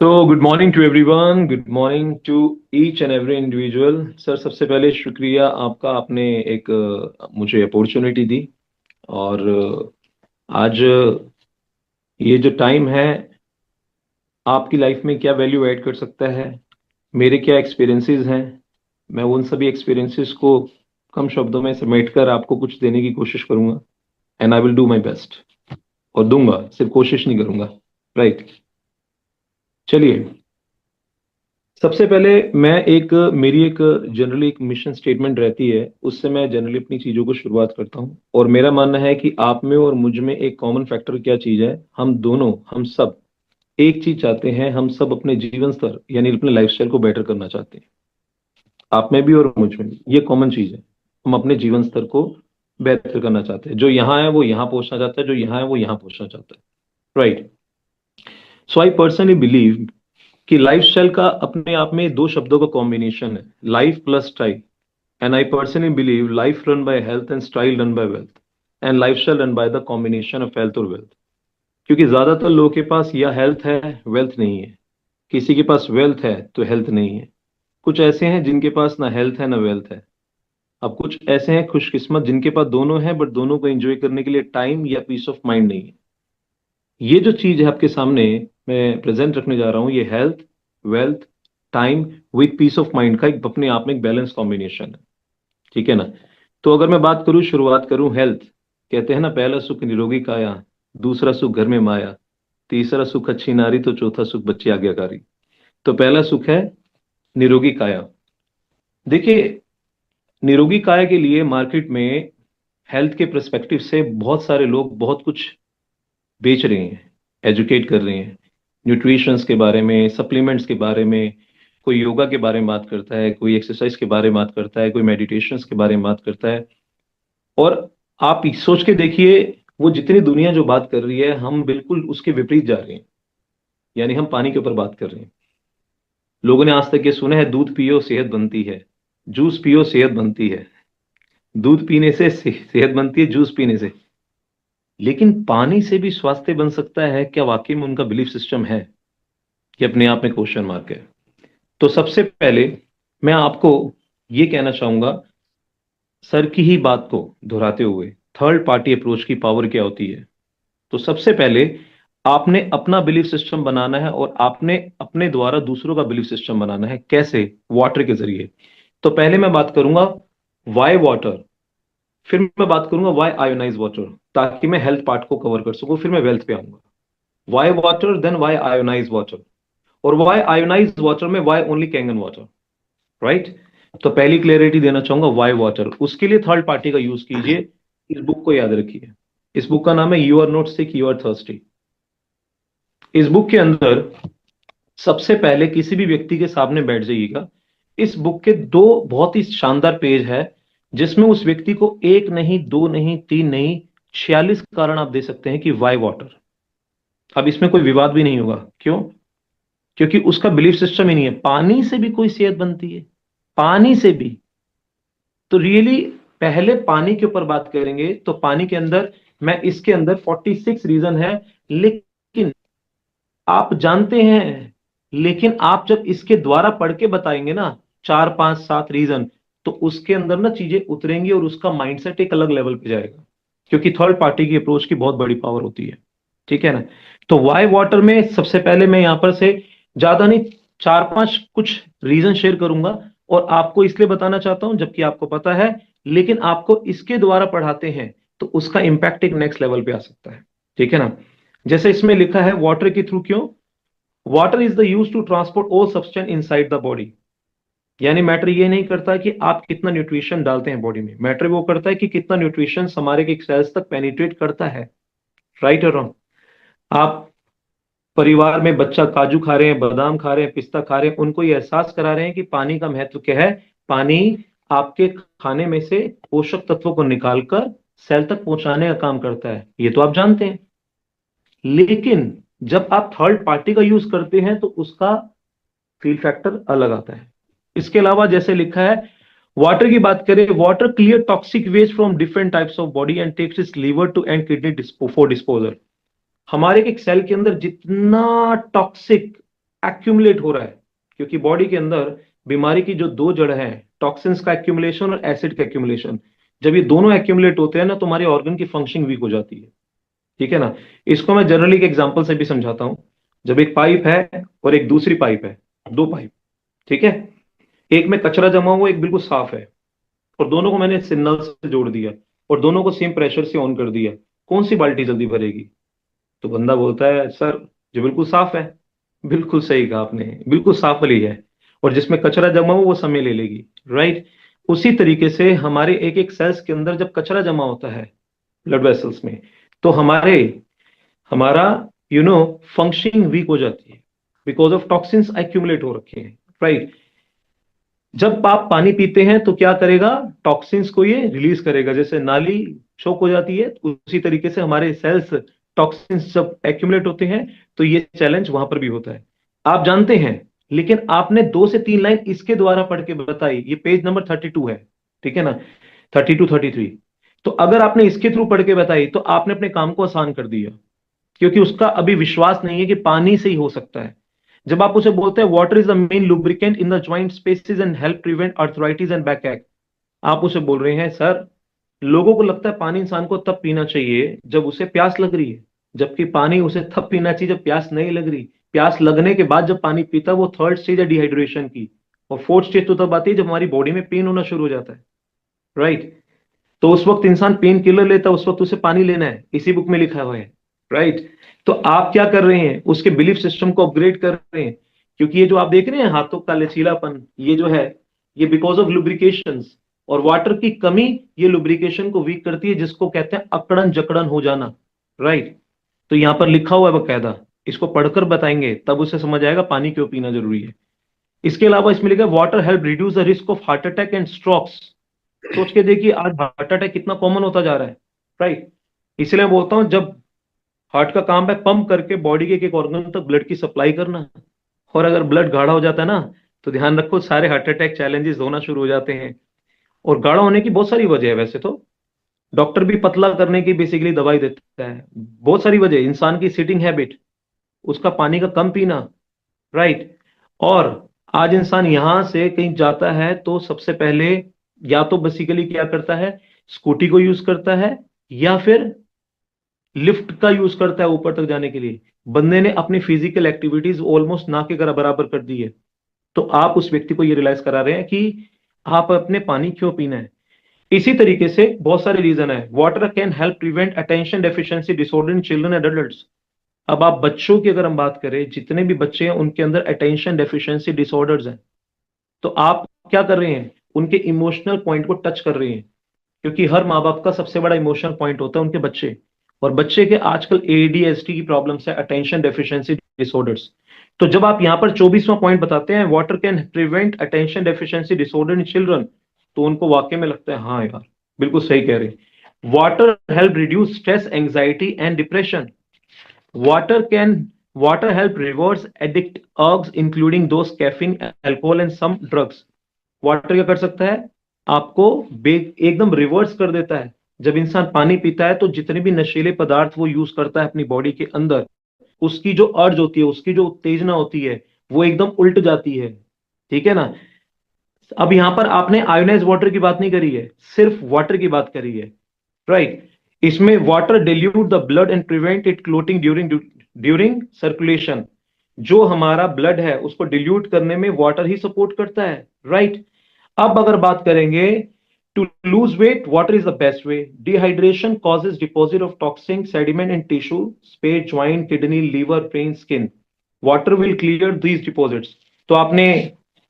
तो good morning to everyone, good morning to each and every individual. Sir, सबसे पहले शुक्रिया आपका, आपने एक मुझे अपॉर्चुनिटी दी। और आज ये जो टाइम है आपकी लाइफ में क्या वैल्यू ऐड कर सकता है, मेरे क्या एक्सपीरियंसेस हैं, मैं उन सभी एक्सपीरियंसेस को कम शब्दों में समेटकर आपको कुछ देने की कोशिश करूंगा। And I will do my best, और दूंगा, सिर्फ कोशिश नहीं करूंगा। राइट, चलिए। सबसे पहले मैं एक मेरी एक जनरली एक मिशन स्टेटमेंट रहती है, उससे मैं जनरली अपनी चीजों को शुरुआत करता हूं। और मेरा मानना है कि आप में और मुझ में एक कॉमन फैक्टर क्या चीज है, हम दोनों, हम सब एक चीज चाहते हैं। हम सब अपने जीवन स्तर यानी अपने लाइफस्टाइल को बेटर करना चाहते हैं। आप में भी और मुझ में भी ये कॉमन चीज है। हम अपने जीवन स्तर को बेहतर करना चाहते हैं। जो यहाँ है वो यहाँ पहुंचना चाहता है, जो यहाँ है वो यहाँ पहुंचना चाहता है। Right. So I personally believe कि लाइफस्टाइल का अपने आप में दो शब्दों का कॉम्बिनेशन है, life plus style. And I personally believe life run by health and style run by wealth, and lifestyle run by the combination of health और वेल्थ। क्योंकि ज्यादातर लोगों के पास या हेल्थ है, वेल्थ नहीं है। किसी के पास वेल्थ है तो हेल्थ नहीं है। कुछ ऐसे हैं जिनके पास ना हेल्थ है ना वेल्थ है। अब कुछ ऐसे हैं खुशकिस्मत जिनके पास दोनों है, बट दोनों को एंजॉय करने के लिए टाइम या पीस ऑफ माइंड नहीं है। ये जो चीज है आपके सामने मैं प्रेजेंट रखने जा रहा हूं, ये health, wealth, time with piece of mind का एक अपने आप में एक बैलेंस कॉम्बिनेशन है। ठीक है ना। तो अगर मैं बात करूं, शुरुआत करूं हेल्थ। कहते हैं ना, पहला सुख निरोगी काया, दूसरा सुख घर में माया, तीसरा सुख अच्छी नारी, तो चौथा सुख बच्चे आज्ञाकारी। तो पहला सुख है निरोगी काया। देखिए, निरोगी काया के लिए मार्केट में हेल्थ के पर्सपेक्टिव से बहुत सारे लोग बहुत कुछ बेच रहे हैं, एजुकेट कर रहे हैं। न्यूट्रिशंस के बारे में, सप्लीमेंट्स के बारे में, कोई योगा के बारे में बात करता है, कोई एक्सरसाइज के बारे में बात करता है, कोई मेडिटेशंस के बारे में बात करता है। और आप सोच के देखिए, वो जितनी दुनिया जो बात कर रही है, हम बिल्कुल उसके विपरीत जा रहे हैं। यानी हम पानी के ऊपर बात कर रहे हैं। लोगों ने आज तक ये सुना है, दूध पियो सेहत बनती है, जूस पियो सेहत बनती है। दूध पीने से सेहत बनती है, जूस पीने से। लेकिन पानी से भी स्वास्थ्य बन सकता है क्या? वाकई में उनका बिलीफ सिस्टम है कि अपने आप में क्वेश्चन मार्क है। तो सबसे पहले मैं आपको ये कहना चाहूंगा, सर की ही बात को दोहराते हुए, थर्ड पार्टी अप्रोच की पावर क्या होती है। तो सबसे पहले आपने अपना बिलीफ सिस्टम बनाना है, और आपने अपने द्वारा दूसरों का बिलीफ सिस्टम बनाना है। कैसे? वाटर के जरिए। तो पहले मैं बात करूंगा वाई वाटर, फिर मैं बात करूंगा वाई आयोनाइज वाटर, ताकि मैं हेल्थ पार्ट को कवर कर सकूं, फिर मैं वेल्थ पे आऊंगा। Why water, then why ionise water, और वाई आयोनाइज वाटर में why only Kangen water. Right. तो पहली क्लियरिटी देना चाहूंगा वाई वाटर, उसके लिए थर्ड पार्टी का यूज कीजिए। इस बुक को याद रखिए। इस बुक का नाम है you are not sick, you are thirsty. इस बुक के अंदर सबसे पहले किसी भी व्यक्ति के सामने बैठ जाइएगा। इस बुक के दो बहुत ही शानदार पेज है, जिसमें उस व्यक्ति को एक नहीं, दो नहीं, तीन नहीं, 46 कारण आप दे सकते हैं कि वाई वाटर। अब इसमें कोई विवाद भी नहीं होगा। क्यों? क्योंकि उसका बिलीफ सिस्टम ही नहीं है पानी से भी कोई सेहत बनती है, पानी से भी। तो रियली पहले पानी के ऊपर बात करेंगे, तो पानी के अंदर मैं इसके अंदर 46 रीजन है। लेकिन आप जानते हैं, लेकिन आप जब इसके द्वारा पढ़ के बताएंगे ना, चार पांच सात रीजन, तो उसके अंदर ना चीजें उतरेंगी और उसका माइंडसेट एक अलग लेवल पे जाएगा। क्योंकि थर्ड पार्टी की अप्रोच की बहुत बड़ी पावर होती है। ठीक है ना। तो वाई वाटर में सबसे पहले मैं यहां पर से ज्यादा नहीं, चार पांच कुछ रीजन शेयर करूंगा, और आपको इसलिए बताना चाहता हूं जबकि आपको पता है, लेकिन आपको इसके द्वारा पढ़ाते हैं तो उसका इंपैक्ट एक नेक्स्ट लेवल पे आ सकता है। ठीक है ना। जैसे इसमें लिखा है, वाटर के थ्रू क्यों? Water is the use to transport all substance inside the body. यानी मैटर ये नहीं करता कि आप कितना न्यूट्रिशन डालते हैं बॉडी में, मैटर वो करता है कि कितना न्यूट्रिशन हमारे के सेल्स तक पेनिट्रेट करता है। राइट और रॉन्ग? आप परिवार में बच्चा काजू खा रहे हैं, बादाम खा रहे हैं, पिस्ता खा रहे हैं, उनको ये एहसास करा रहे हैं कि पानी का महत्व क्या है। पानी आपके खाने में से पोषक तत्वों को निकालकर सेल तक पहुंचाने का काम करता है, ये तो आप जानते हैं। लेकिन जब आप थर्ड पार्टी का यूज करते हैं तो उसका फील फैक्टर अलग आता है। इसके अलावा जैसे लिखा है, वाटर की बात करें, water clear toxic waste from different types of body and takes its liver to and kidney for disposal. हमारे एक सेल के अंदर जितना टॉक्सिक एक्यूमुलेट हो रहा है, क्योंकि बॉडी के अंदर बीमारी की जो दो जड़ है, टॉक्सिन्स का एक्यूमुलेशन और एसिड का एक्यूमुलेशन, जब ये दोनों एक्यूमुलेट होते हैं ना तो हमारे ऑर्गन की फंक्शनिंग वीक हो जाती है। ठीक है ना। इसको मैं जनरली एक एग्जांपल से भी समझाता हूं। जब एक पाइप है और एक दूसरी पाइप है, दो पाइप, ठीक है, एक में कचरा जमा हुआ, एक बिल्कुल साफ है, और दोनों को मैंने सिग्नल से जोड़ दिया और दोनों को सेम प्रेशर से ऑन कर दिया, कौन सी बाल्टी जल्दी भरेगी? तो बंदा बोलता है सर जो बिल्कुल साफ है। बिल्कुल सही कहा आपने, बिल्कुल साफ वाली है, और जिसमें कचरा जमा हो वो समय ले लेगी, राइट। उसी तरीके से हमारे एक एक सेल्स के अंदर जब कचरा जमा होता है ब्लड वेसल्स में, तो हमारा फंक्शनिंग वीक हो जाती है, बिकॉज ऑफ टॉक्सिन्स एक्यूमुलेट हो रखे हैं, राइट। जब आप पानी पीते हैं तो क्या करेगा, टॉक्सिन्स को ये रिलीज करेगा, जैसे नाली चौक हो जाती है, उसी तरीके से हमारे सेल्स टॉक्सिन्स जब एक्यूमुलेट होते हैं तो ये चैलेंज वहां पर भी होता है। आप जानते हैं, लेकिन आपने 2 से 3 लाइन इसके द्वारा पढ़ के बताई, ये पेज नंबर 32 है, ठीक है ना, 32 33। तो अगर आपने इसके थ्रू पढ़ के बताई तो आपने अपने काम को आसान कर दिया, क्योंकि उसका अभी विश्वास नहीं है कि पानी से ही हो सकता है। जब आप उसे बोलते हैं water is the main lubricant in the joint spaces and help prevent arthritis and back एक, आप उसे बोल रहे हैं सर लोगों को लगता है पानी इंसान को तब पीना चाहिए जब उसे प्यास लग रही है, जबकि पानी उसे तब पीना चाहिए जब प्यास नहीं लग रही। प्यास लगने के बाद जब पानी पीता है वो थर्ड स्टेज है डिहाइड्रेशन की, और फोर्थ स्टेज तो तब आती है जब हमारी बॉडी में पेन होना शुरू हो जाता है, राइट। तो उस वक्त इंसान पेन किलर लेता है, उस वक्त उसे पानी लेना है, इसी बुक में लिखा हुआ है, राइट। तो आप क्या कर रहे हैं, उसके बिलीफ सिस्टम को अपग्रेड कर रहे हैं, क्योंकि ये जो आप देख रहे हैं हाथों का लचीलापन, ये जो है ये बिकॉज ऑफ लुब्रिकेशंस, और वाटर की कमी ये लुब्रिकेशन को वीक करती है, जिसको कहते हैं अकड़न जकड़न हो जाना, राइट। तो यहां पर लिखा हुआ है बकायदा, इसको पढ़कर बताएंगे तब उसे समझ आएगा पानी क्यों पीना जरूरी है। इसके अलावा इसमें लिखा है water help reduce the risk of heart attack and strokes. सोच के देखिए आज हार्ट अटैक कितना कॉमन होता जा रहा है, राइट। इसलिए मैं बोलता हूं जब हार्ट का काम है पंप करके बॉडी के एक ऑर्गन तक ब्लड की सप्लाई करना, और अगर ब्लड गाढ़ा हो जाता है ना तो ध्यान रखो सारे हार्ट अटैक चैलेंजेस होना शुरू हो जाते हैं। और गाढ़ा होने की बहुत सारी वजह है, वैसे तो डॉक्टर भी पतला करने की बेसिकली दवाई देता है, बहुत सारी वजह, इंसान की सिटिंग हैबिट, उसका पानी का कम पीना, राइट। और आज इंसान यहां से कहीं जाता है तो सबसे पहले या तो बेसिकली क्या करता है, स्कूटी को यूज करता है, या फिर लिफ्ट का यूज करता है ऊपर तक जाने के लिए। बंदे ने अपनी फिजिकल एक्टिविटीज ऑलमोस्ट ना के बराबर कर दी है। तो आप उस व्यक्ति को ये रियलाइज करा रहे हैं कि आप अपने पानी क्यों पीना है। इसी तरीके से बहुत सारे रीजन है। Water can help prevent attention deficiency disorder in children and adults. अब आप बच्चों की अगर हम बात करें, जितने भी बच्चे हैं उनके अंदर अटेंशन डेफिशिएंसी डिसऑर्डर्स हैं, तो आप क्या कर रहे हैं, उनके इमोशनल पॉइंट को टच कर रहे हैं, क्योंकि हर माँ बाप का सबसे बड़ा इमोशनल पॉइंट होता है उनके बच्चे। और बच्चे के आजकल एडीएसडी की प्रॉब्लम्स है, अटेंशन डेफिशिएंसी डिसऑर्डर्स। तो जब आप यहां पर 24वां पॉइंट बताते हैं water can prevent attention deficiency disorder in children, तो उनको वाकई में लगता है हाँ यार बिल्कुल सही कह रहे हैं। Water help reduce stress anxiety and depression. Water can water help reverse addict urges including those caffeine alcohol and some drugs. Water क्या कर सकता है, आपको एकदम रिवर्स कर देता है। जब इंसान पानी पीता है तो जितने भी नशीले पदार्थ वो यूज करता है अपनी बॉडी के अंदर, उसकी जो अर्ज होती है, उसकी जो उत्तेजना होती है, वो एकदम उल्ट जाती है, ठीक है ना। अब यहां पर आपने आयोनाइज वाटर की बात नहीं करी है, सिर्फ वाटर की बात करी है, राइट। इसमें water dilute the blood and prevent it clotting during during circulation. जो हमारा ब्लड है उसको डिल्यूट करने में वाटर ही सपोर्ट करता है, राइट। अब अगर बात करेंगे to lose weight, water is the best way. Dehydration causes deposit of toxic sediment in tissue, space, joint, kidney, liver, brain, skin. Water will clear these deposits. तो आपने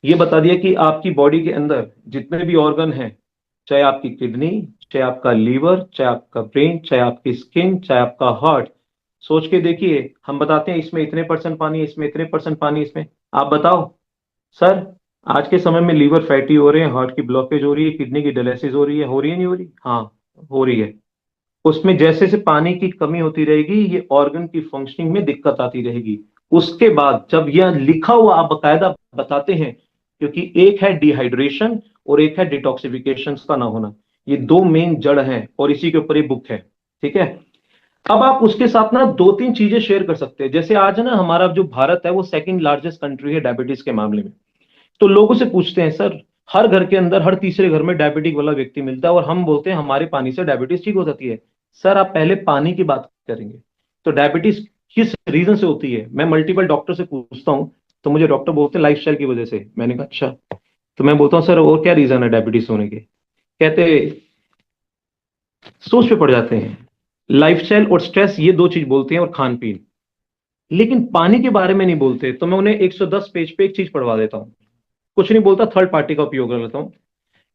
ये बता दिया कि आपकी बॉडी के अंदर जितने भी ऑर्गन हैं, चाहे आपकी किडनी, चाहे आपका लीवर, चाहे आपका ब्रेन, चाहे आपकी स्किन, चाहे आपका हार्ट, सोच के देखिए, हम बताते हैं इसमें इतने परसेंट पानी है, इसमें इतने परसेंट पानी, इसमें आप बताओ सर आज के समय में लीवर फैटी हो रहे हैं, हार्ट की ब्लॉकेज हो रही है, किडनी की डायलिसिस हो रही है नहीं हो रही, हाँ हो रही है। उसमें जैसे से पानी की कमी होती रहेगी ये ऑर्गन की फंक्शनिंग में दिक्कत आती रहेगी। उसके बाद जब यह लिखा हुआ आप बकायदा बताते हैं, क्योंकि एक है डिहाइड्रेशन और एक है डिटॉक्सिफिकेशन का ना होना, ये दो मेन जड़ हैं और इसी के ऊपर ये बुक है, ठीक है। अब आप उसके साथ ना दो तीन चीजें शेयर कर सकते हैं। जैसे आज ना हमारा जो भारत है वो सेकंड लार्जेस्ट कंट्री है डायबिटीज के मामले में। तो लोगों से पूछते हैं सर, हर घर के अंदर हर तीसरे घर में डायबिटिक वाला व्यक्ति मिलता है और हम बोलते हैं हमारे पानी से डायबिटीज ठीक हो जाती है। सर आप पहले पानी की बात करेंगे तो डायबिटीज किस रीजन से होती है? मैं मल्टीपल डॉक्टर से पूछता हूँ तो मुझे डॉक्टर बोलते हैं लाइफस्टाइल की वजह से। मैंने कहा अच्छा। तो मैं बोलता हूँ सर और क्या रीजन है डायबिटीज होने के? कहते सोच पे पड़ जाते हैं। लाइफस्टाइल और स्ट्रेस ये दो चीज बोलते हैं और खान पीन, लेकिन पानी के बारे में नहीं बोलते। तो मैं उन्हें 110 पेज पे एक चीज पढ़वा देता हूँ, कुछ नहीं बोलता, थर्ड पार्टी का उपयोग कर लेता हूँ।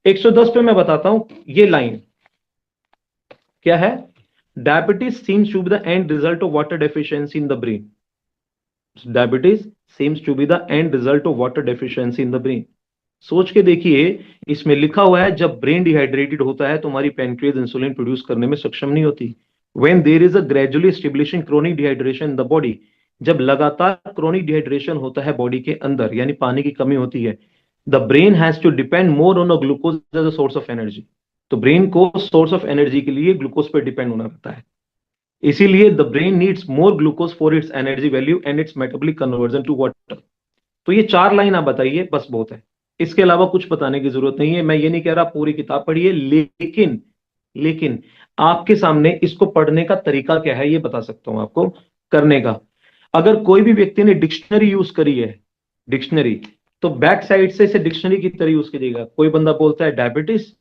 110 पे मैं बताता हूं ये लाइन क्या है। Diabetes seems to be the end result of water deficiency in the brain. Diabetes seems to be the end result of water deficiency in the brain. सोच के देखिए, इसमें लिखा हुआ है जब ब्रेन डिहाइड्रेटेड होता है तो हमारी पेनक्रियाज इंसुलिन प्रोड्यूस करने में सक्षम नहीं होती। When there is a gradually establishing chronic dehydration in the body, जब लगातार क्रोनिक डिहाइड्रेशन होता है बॉडी के अंदर यानी पानी की कमी होती है, the brain has to depend more on a glucose as a source of energy. तो ब्रेन को सोर्स ऑफ एनर्जी के लिए ग्लूकोज पर डिपेंड होना पड़ता है। इसीलिए the brain needs more glucose for its energy value and its metabolic conversion to water. तो ये चार लाइन आप बताइए, बस बहुत है। इसके अलावा कुछ बताने की जरूरत नहीं है। मैं ये नहीं कह रहा पूरी किताब पढ़िए, लेकिन लेकिन आपके सामने इसको पढ़ने का तरीका क्या है ये बता सकता हूं आपको करने का। अगर कोई भी व्यक्ति ने डिक्शनरी यूज करी है, डिक्शनरी, तो बैक साइड से इसे डिक्शनरी की तरह यूज करिएगा। कोई बंदा बोलता है डायबिटीज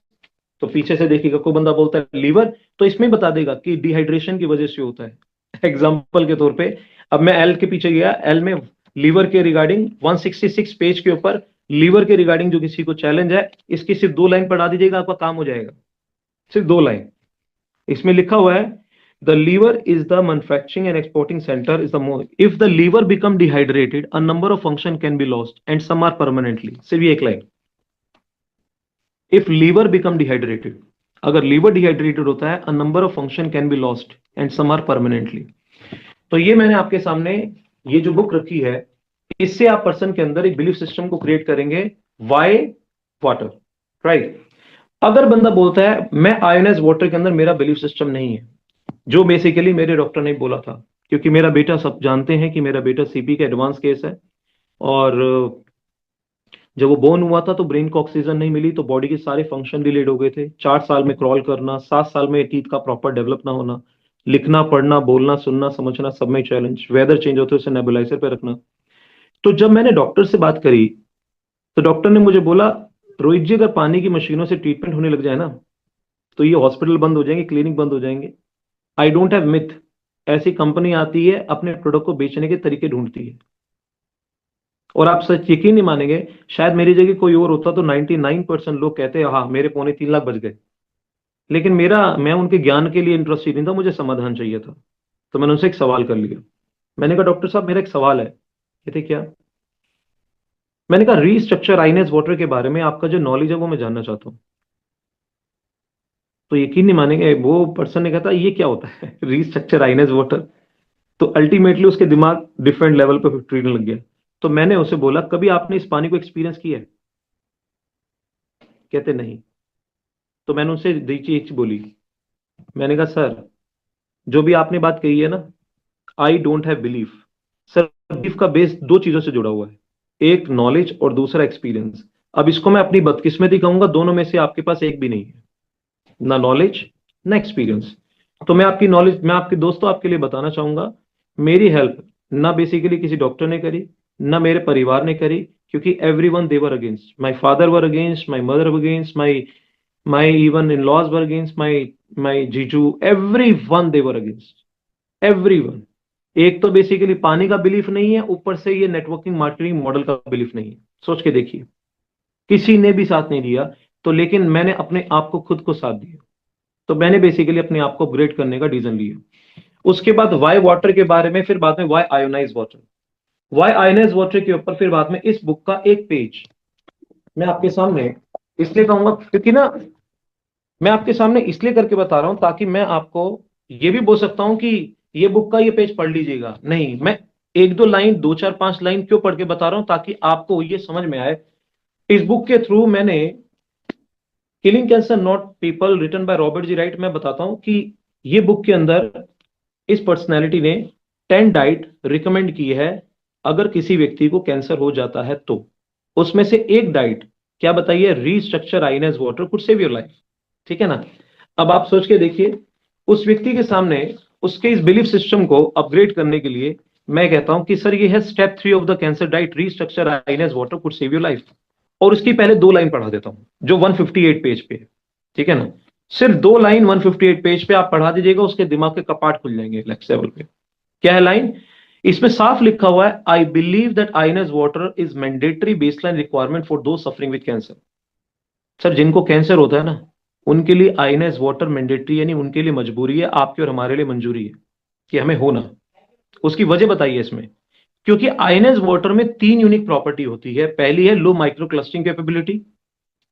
तो पीछे से देखिएगा, कोई बंदा बोलता है लीवर तो इसमें बता देगा कि डिहाइड्रेशन की वजह से होता है। एग्जाम्पल के तौर पे, अब मैं एल के पीछे गया, एल में लीवर के रिगार्डिंग 166 पेज के ऊपर लीवर के रिगार्डिंग जो किसी को चैलेंज है, इसकी सिर्फ दो लाइन पढ़ा दीजिएगा, आपका काम हो जाएगा। सिर्फ दो लाइन। इसमें लिखा हुआ है the liver is the manufacturing and exporting centre is the more if the liver become dehydrated a number of function can be lost and some are permanently. सिर्फ ये एक line, if liver become dehydrated, अगर liver dehydrated होता है, a number of function can be lost and some are permanently. तो ये मैंने आपके सामने ये जो बुक रखी है, इससे आप पर्सन के अंदर एक बिलीफ सिस्टम को क्रिएट करेंगे। Y water, right. अगर बंदा बोलता है मैं आयोनाइज वाटर के अंदर मेरा बिलीफ सिस्टम नहीं है, जो बेसिकली मेरे डॉक्टर ने बोला था, क्योंकि मेरा बेटा, सब जानते हैं कि मेरा बेटा सीपी का एडवांस केस है। और जब वो बोर्न हुआ था तो ब्रेन को ऑक्सीजन नहीं मिली तो बॉडी के सारे फंक्शन डिलेड हो गए थे। 4 साल में क्रॉल करना, 7 साल में टीथ का प्रॉपर डेवलप ना होना, लिखना पढ़ना बोलना सुनना समझना सब में चैलेंज, वेदर चेंज होते उसे नेबुलाइजर पे रखना। तो जब मैंने डॉक्टर से बात करी तो डॉक्टर ने मुझे बोला रोहित जी, अगर पानी की मशीनों से ट्रीटमेंट होने लग जाए ना तो ये हॉस्पिटल बंद हो जाएंगे, क्लिनिक बंद हो जाएंगे। I don't have myth. ऐसी कंपनी आती है अपने प्रोडक्ट को बेचने के तरीके ढूंढती है। और आप सच यकीन नहीं मानेंगे, शायद मेरी जगह कोई और होता तो 99% लोग कहते हैं हाँ मेरे 2.25 लाख बच गए। लेकिन मैं उनके ज्ञान के लिए इंटरेस्टेड नहीं था, मुझे समाधान चाहिए था। तो मैंने उनसे एक सवाल कर लिया। मैंने कहा डॉक्टर साहब मेरा एक सवाल है। कहते क्या? मैंने कहा रीस्ट्रक्चर आइनेस वाटर के बारे में आपका जो नॉलेज है वो मैं जानना चाहता हूँ। तो यकीन नहीं मानेंगे, वो पर्सन ने कहा था ये क्या होता है रीस्ट्रक्चर आइनेस वाटर। तो अल्टीमेटली उसके दिमाग डिफरेंट लेवल पे ट्रीटने लग गया। तो मैंने उसे बोला कभी आपने इस पानी को एक्सपीरियंस किया है? कहते नहीं। तो मैंने उनसे देखिए एक चीज बोली। मैंने कहा सर, जो भी आपने बात कही है ना, I don't have belief. Sir belief का बेस दो चीजों से जुड़ा हुआ है, एक नॉलेज और दूसरा एक्सपीरियंस। अब इसको मैं अपनी बदकिस्मती कहूंगा, दोनों में से आपके पास एक भी नहीं है, ना नॉलेज ना एक्सपीरियंस। तो मैं आपके दोस्तों आपके लिए बताना चाहूंगा, मेरी हेल्प ना बेसिकली किसी डॉक्टर ने करी, ना मेरे परिवार ने करी, क्योंकि every one they were against, my father were against, my mother were against, my even in laws were against, my jiju, every one they were against, every one. एक तो बेसिकली पानी का बिलीफ नहीं है, ऊपर से ये नेटवर्किंग मार्केटिंग मॉडल का बिलीफ नहीं है। सोच के देखिए, किसी ने भी साथ नहीं दिया। तो लेकिन मैंने अपने आप को खुद को साथ दिया। तो मैंने बेसिकली अपने आप को अपग्रेड करने का डिसीजन लिया। उसके बाद वाई वाटर के बारे में, फिर बाद में why ionise water. Why ionise water के ऊपर फिर बाद में इस बुक का एक पेज मैं आपके सामने इसलिए कहूंगा, क्योंकि ना मैं आपके सामने इसलिए करके बता रहा हूं ताकि मैं आपको ये भी बोल सकता हूं कि ये बुक का ये पेज पढ़ लीजिएगा, नहीं, मैं एक दो लाइन, दो चार पांच लाइन क्यों पढ़ के बता रहा हूं ताकि आपको ये समझ में आए। इस बुक के थ्रू मैंने killing cancer not people written by Robert G Wright, मैं बताता हूं कि ये बुक के अंदर इस पर्सनैलिटी ने 10 डाइट रिकमेंड की है अगर किसी व्यक्ति को कैंसर हो जाता है तो। उसमें से एक डाइट क्या बताइए, restructure ionised water could save your life. ठीक है ना। अब आप सोच के देखिए, उस व्यक्ति के सामने उसके इस बिलीफ सिस्टम को अपग्रेड करने के लिए मैं कहता हूं कि सर ये है step 3 of the cancer diet, restructure ionised water could save your life. और उसकी पहले 2 लाइन पढ़ा देता हूं जो 158 पेज पे है। ठीक है ना। सिर्फ 2 लाइन 158 पेज पे आप पढ़ा दीजिएगा, उसके दिमाग के कपाट खुल जाएंगे नेक्स्ट लेवल पे। क्या है लाइन? इसमें साफ लिखा हुआ है, I believe that ionised water is mandatory baseline requirement for दो सफरिंग विद कैंसर। सर जिनको कैंसर होता है ना, उनके लिए आयनाइज्ड वाटर मैंडेटरी, यानी उनके लिए मजबूरी है, आपके और हमारे लिए मंजूरी है कि हमें होना। उसकी वजह बताइए इसमें। क्योंकि आयनाइज्ड वाटर में 3 यूनिक प्रॉपर्टी होती है। पहली है लो माइक्रो क्लस्टरिंग कैपेबिलिटी।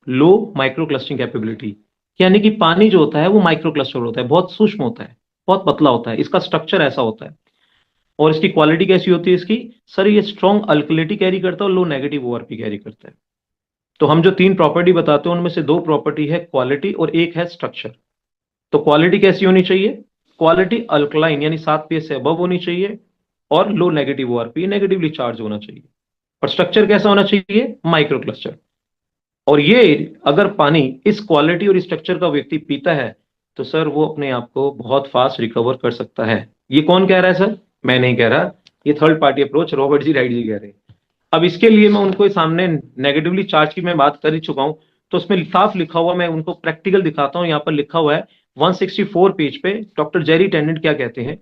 लो माइक्रो क्लस्टरिंग कैपेबिलिटी यानी कि पानी जो होता है वो माइक्रो क्लस्टर होता है, बहुत सूक्ष्म होता है, बहुत पतला होता है, इसका स्ट्रक्चर ऐसा होता है। और इसकी क्वालिटी कैसी होती है इसकी? सर ये स्ट्रॉन्ग अल्कलिटी कैरी करता है और लो नेगेटिव ओआरपी कैरी करता है। तो हम जो 3 प्रॉपर्टी बताते हैं उनमें से 2 प्रॉपर्टी है क्वालिटी और एक है स्ट्रक्चर। तो क्वालिटी कैसी होनी चाहिए? क्वालिटी अल्कलाइन यानी 7 pH से अबव होनी चाहिए और लो नेगेटिव ओआरपी, नेगेटिवली चार्ज होना चाहिए। और स्ट्रक्चर कैसा होना चाहिए? Micro cluster. और ये अगर पानी इस क्वालिटी और स्ट्रक्चर का व्यक्ति पीता है तो सर वो अपने आप को बहुत फास्ट रिकवर कर सकता है। ये कौन कह रहा है सर? मैं नहीं कह रहा, ये third party approach Robert G right जी कह रहे हैं। अब इसके लिए मैं उनको सामने नेगेटिवली चार्ज की मैं बात कर ही चुका हूं, तो उसमें साफ लिखा हुआ, मैं उनको प्रैक्टिकल दिखाता हूं। यहां पर लिखा हुआ है 164 पेज पे, डॉक्टर जेरी टेंडेंट क्या कहते हैं,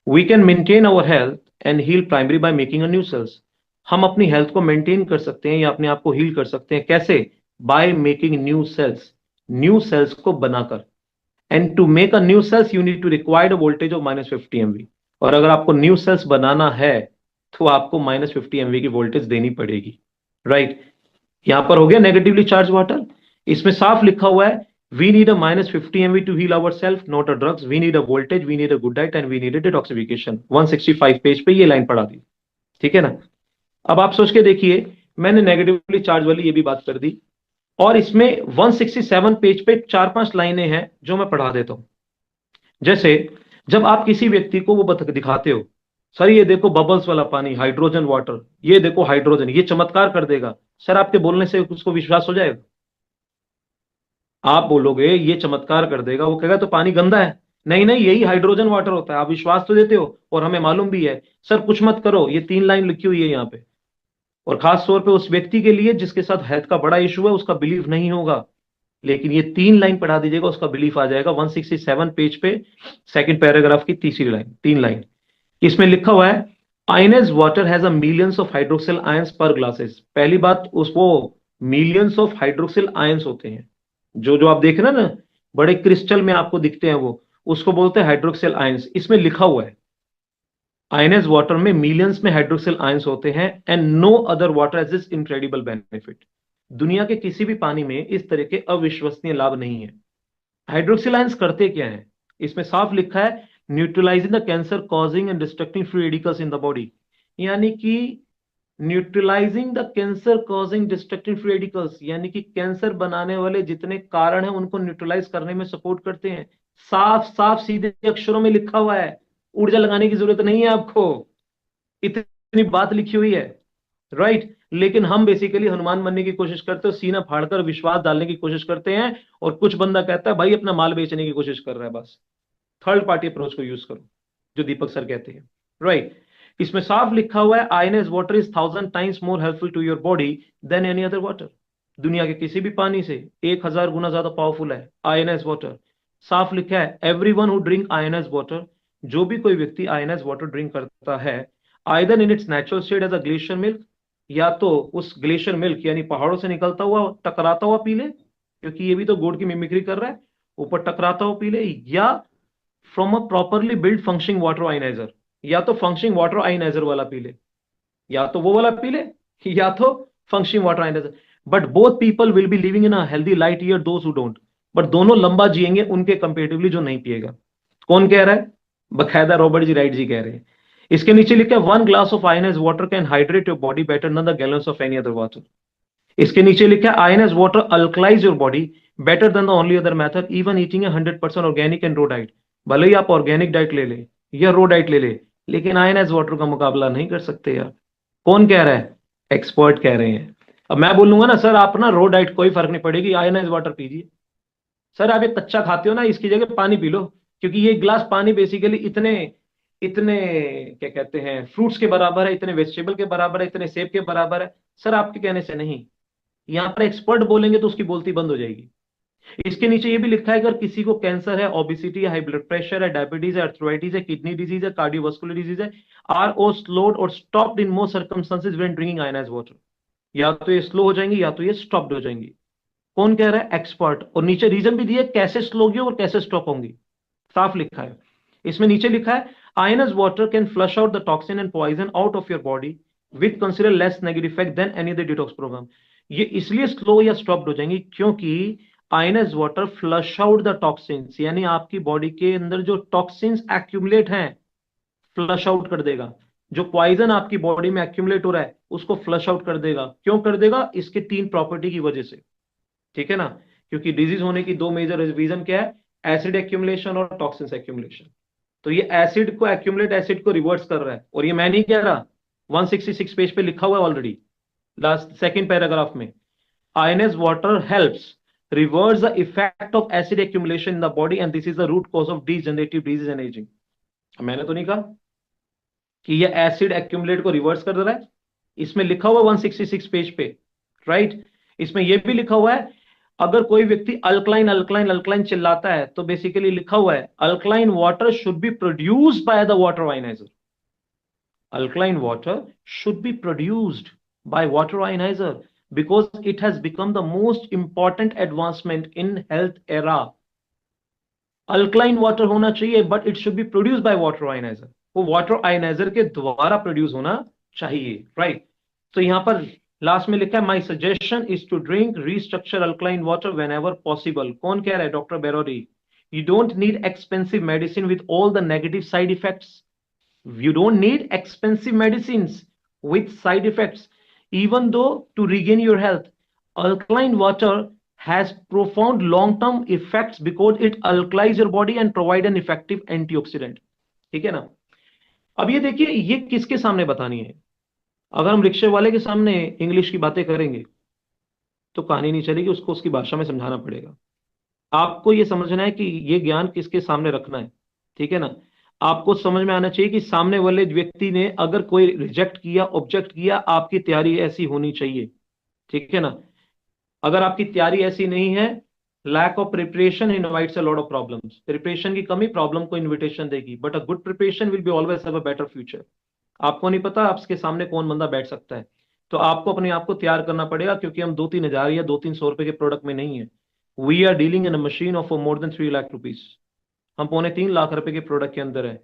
we can maintain our health and heal primary by making a new cells. हम अपनी हेल्थ को मेंटेन कर सकते हैं या अपने आप को हील कर सकते हैं, कैसे? By making new cells, new cells को बनाकर। And to make a new cells you need to required voltage of -50 MV। और अगर आपको न्यू सेल्स बनाना है तो आपको -50 MV की वोल्टेज देनी पड़ेगी। राइट। यहां पर हो गया नेगेटिवली चार्ज वाटर। इसमें साफ लिखा हुआ है, we need a -50 MV to heal our self, not a drugs, we need a voltage, we need a good diet and we need a detoxification. 165 page पे ये लाइन पढ़ा दी। ठीक है ना। अब आप सोच के देखिए, मैंने नेगेटिवली चार्ज वाली ये भी बात कर दी, और इसमें 167 पेज पे 4-5 लाइनें हैं जो मैं पढ़ा देता हूं। जैसे जब आप किसी व्यक्ति को वो दिखाते हो, सर ये देखो बबल्स वाला पानी, हाइड्रोजन वाटर, ये देखो हाइड्रोजन, ये चमत्कार कर देगा, सर आपके बोलने से उसको विश्वास हो जाएगा? आप बोलोगे ये चमत्कार कर देगा, वो कहेगा तो पानी गंदा है। नहीं नहीं, यही हाइड्रोजन वाटर होता है, आप विश्वास तो देते हो और हमें मालूम भी है। सर कुछ मत करो, ये 3 लाइन लिखी हुई है यहाँ पे। और खास तौर पे उस व्यक्ति के लिए जिसके साथ हेल्थ का बड़ा इशू है, उसका बिलीव नहीं होगा, लेकिन ये 3 लाइन पढ़ा दीजिएगा, उसका बिलीफ आ जाएगा। 167 पेज पे सेकंड पैराग्राफ की तीसरी लाइन, 3 लाइन। इसमें लिखा हुआ है, आयनेस water has a millions of hydroxyl ions per glasses. पहली बात, उसको मिलियंस ऑफ हाइड्रोक्सिल आयंस होते हैं, जो जो आप देख रहे हैं ना, बड़े क्रिस्टल में आपको दिखते हैं, वो उसको बोलते हैं हाइड्रोक्सिल आयंस। इसमें लिखा हुआ है आयनेस वाटर में मिलियंस में हाइड्रोक्सिल आयंस होते हैं and no other water has this incredible benefit. दुनिया के किसी भी पानी में इस तरह के अविश्वसनीय लाभ नहीं है। हाइड्रोक्सिल आयंस करते क्या है? इसमें साफ लिखा है, neutralising the cancer causing and distracting free radicals in the body. यानी कि neutralising the cancer causing distracting free radicals, यानी कि कैंसर बनाने वाले जितने कारण हैं उनको न्यूट्रलाइज करने में सपोर्ट करते हैं। साफ साफ सीधे अक्षरों में लिखा हुआ है, ऊर्जा लगाने की जरूरत नहीं है आपको, इतनी बात लिखी हुई है। राइट। लेकिन हम बेसिकली हनुमान बनने की कोशिश करते हैं, सीना फाड़कर विश्वास डालने की कोशिश करते हैं, और कुछ बंदा कहता है भाई अपना माल बेचने की कोशिश कर रहा है। बस थर्ड पार्टी अप्रोच को यूज करो, जो दीपक सर कहते हैं। राइट। इसमें साफ लिखा हुआ है, आयनेस water is 1000 times more helpful to your body than any other water. दुनिया के किसी भी पानी से 1000 गुना ज्यादा पावरफुल है आयनेस वाटर। साफ लिखा है, every one who drink ionized water, जो भी कोई व्यक्ति आयनेस वाटर ड्रिंक करता है, either in its natural state as a glacier milk, या तो उस ग्लेशियर मिल्क यानी पहाड़ों से निकलता हुआ टकराता हुआ पी ले, क्योंकि ये भी तो गोड की मिमिक्री कर रहा है, ऊपर टकराता हुआ पी ले, या from a properly build functioning water ioniser, या तो फंक्शनिंग वाटर आयनाइजर वाला पी ले, या तो वो वाला पी ले, या तो functioning water ioniser. But both people will be living in a healthy light year those who don't. But दोनों लंबा जिएंगे उनके कंपेरेटिवली जो नहीं पिएगा। कौन कह रहा है? बकायदा रॉबर्ट जी राइट जी कह रहे हैं। इसके नीचे लिखा है, 1 glass of ionized water can hydrate your body better than the gallons of any other water. इसके नीचे लिखा है, ionised water alkalize your body better than the only other method even eating 100% organic and raw diet. भले ही आप organic diet ले लें या रो डाइट ले ले, लेकिन आयनाइज वाटर का मुकाबला नहीं कर सकते यार। कौन कह रहा है? एक्सपर्ट कह रहे हैं। अब मैं बोलूंगा ना सर आप ना रो डाइट कोई फर्क नहीं पड़ेगी, आयनाइज वाटर पीजिए। सर आप ये कच्चा खाते हो ना, इसकी जगह पानी पी लो, क्योंकि ये गिलास पानी बेसिकली इतने इतने क्या कहते हैं फ्रूट्स के बराबर है, इतने वेजिटेबल के बराबर है, इतने सेब के बराबर है। सर आपके कहने से नहीं, यहाँ पर एक्सपर्ट बोलेंगे तो उसकी बोलती बंद हो जाएगी। इसके नीचे ये भी लिखा है अगर किसी को कैंसर है, ओबिसिटी है, हाई ब्लड प्रेशर है, डायबिटीज है, अर्थराइटिस है, किडनी डिजीज है, कार्डियोवास्कुलर डिजीज है, आर ओ स्लोड और stopped in most circumstances when drinking ionised water, या तो ये स्लो हो जाएंगी या तो ये स्टॉप्ड हो जाएंगी। कौन कह रहा है? एक्सपर्ट। और नीचे रीजन भी दिया कैसे स्लो होगी और कैसे स्टॉप होंगी, साफ लिखा है। इसमें नीचे लिखा है ionised water can flush out the toxin and poison out of your body with consider less negative effect than any other detox programme. ये इसलिए स्लो या स्टॉप्ड हो जाएंगी क्योंकि ionised water flush out the toxins, यानी आपकी body के अंदर जो टॉक्सिन्स एक्यूमुलेट हैं फ्लश आउट कर देगा। जो पॉइजन आपकी बॉडी में एक्यूमुलेट हो रहा है उसको फ्लश आउट कर देगा। क्यों कर देगा? इसके तीन प्रॉपर्टी की वजह से, ठीक है ना। क्योंकि डिजीज होने की दो मेजर रीजन क्या है? एसिड एक्यूमुलेशन और टॉक्सिन्स एक्यूमुलेशन। तो ये एसिड को एक्यूमुलेट, एसिड को रिवर्स कर रहा है, और ये मैं नहीं कह रहा, 166 पेज पे लिखा हुआ है ऑलरेडी, लास्ट सेकंड पैराग्राफ में। ionized water helps reverse the effect of acid accumulation in the body and this is the root cause of degenerative disease and aging। मैंने तो नहीं कहा कि ये एसिड एक्यूमुलेट को रिवर्स कर रहा है, इसमें लिखा हुआ 166 पेज पे, राइट। इसमें ये भी लिखा हुआ है अगर कोई व्यक्ति अल्कलाइन अल्कलाइन अल्कलाइन चिल्लाता है तो बेसिकली लिखा हुआ है alkaline water should be produced by the water ioniser. alkaline water should be produced by water ionizer because it has become the most important advancement in health era। Alkaline water होना चाहिए but it should be produce by water ioniser, वो water ioniser के द्वारा produce होना चाहिए, right. तो यहां पर लास्ट में लिखा है my suggestion is to drink restructure alkaline water whenever possible. कौन कह रहा है? Doctor Baroody. You don't need expensive medicine with all the negative side effects. You don't need expensive medicines with side effects, even though to regain your health. Alkaline water has profound long-term effects because it alkalize your body and provide an effective antioxidant। ठीक है ना। अब ये देखिए ये किसके सामने बतानी है? अगर हम रिक्शे वाले के सामने इंग्लिश की बातें करेंगे तो कहानी नहीं चलेगी, उसको उसकी भाषा में समझाना पड़ेगा। आपको ये समझना है कि ये ज्ञान किसके सामने रखना है, ठीक है ना। आपको समझ में आना चाहिए कि सामने वाले व्यक्ति ने अगर कोई रिजेक्ट किया, ऑब्जेक्ट किया, आपकी तैयारी ऐसी होनी चाहिए, ठीक है ना। अगर आपकी तैयारी ऐसी नहीं है, lack of preparation invites a lot of problems. Preparation की कमी प्रॉब्लम को इनविटेशन देगी, but a good preparation will be always have a better future. आपको नहीं पता आपके सामने कौन बंदा बैठ सकता है, तो आपको अपने आप को तैयार करना पड़ेगा, क्योंकि हम 2-3 हजार या 200-300 रुपए के प्रोडक्ट में नहीं है। We are dealing in a machine of more than 3 lakh rupees. हम 2.25 लाख रुपए के प्रोडक्ट के अंदर है।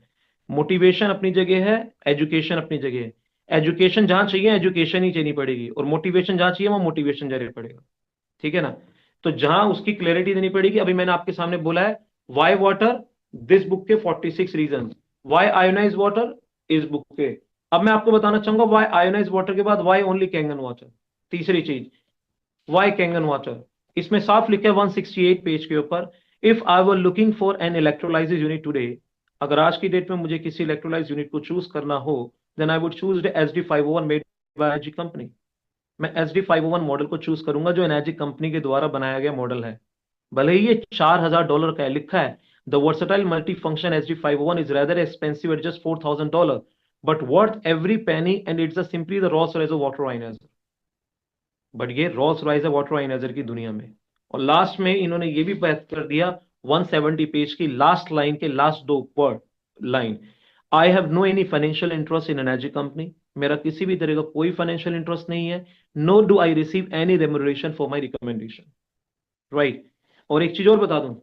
मोटिवेशन अपनी जगह है, एजुकेशन अपनी जगह है। एजुकेशन जहां चाहिए एजुकेशन ही चाहिए पड़ेगी, और मोटिवेशन जहां चाहिए वहां मोटिवेशन चाहिए पड़ेगा, ठीक है ना। तो जहां उसकी क्लैरिटी देनी पड़ेगी, अभी मैंने आपके सामने बोला है वाई वाटर, दिस बुक के 46 रीजन, वाई आयोनाइज वाटर इस बुक के। अब मैं आपको बताना चाहूंगा वाई आयोनाइज वाटर के बाद वाई ओनली कैंगन वाटर। तीसरी चीज वाई कैंगन वाटर, इसमें साफ लिखा है 168 पेज के ऊपर, if I were looking for an electrolysis unit today, अगर आज की डेट में मुझे किसी इलेक्ट्रोलाइज यूनिट को चूज करना हो, then I would choose SD501 made by energy company. मैं SD501 मॉडल को चूज करूंगा जो एनर्जी कंपनी के द्वारा बनाया गया मॉडल है। भले ही ये $4000 का है, लिखा है the versatile multi function SD501 is rather expensive at just $4000 but worth every penny and it's simply the Rolls Royce of water ioniser. But ये रॉल्स रॉयस है वाटर आयनाइजर की दुनिया में। और लास्ट में इन्होंने ये भी बात कर दिया 170 पेज की लास्ट लाइन के लास्ट दो word line, I have no any financial interest in energy company. मेरा किसी भी तरह का कोई फाइनेंशियल इंटरेस्ट नहीं है, no do I receive any remuneration for my recommendation, right. और एक चीज और बता दूं,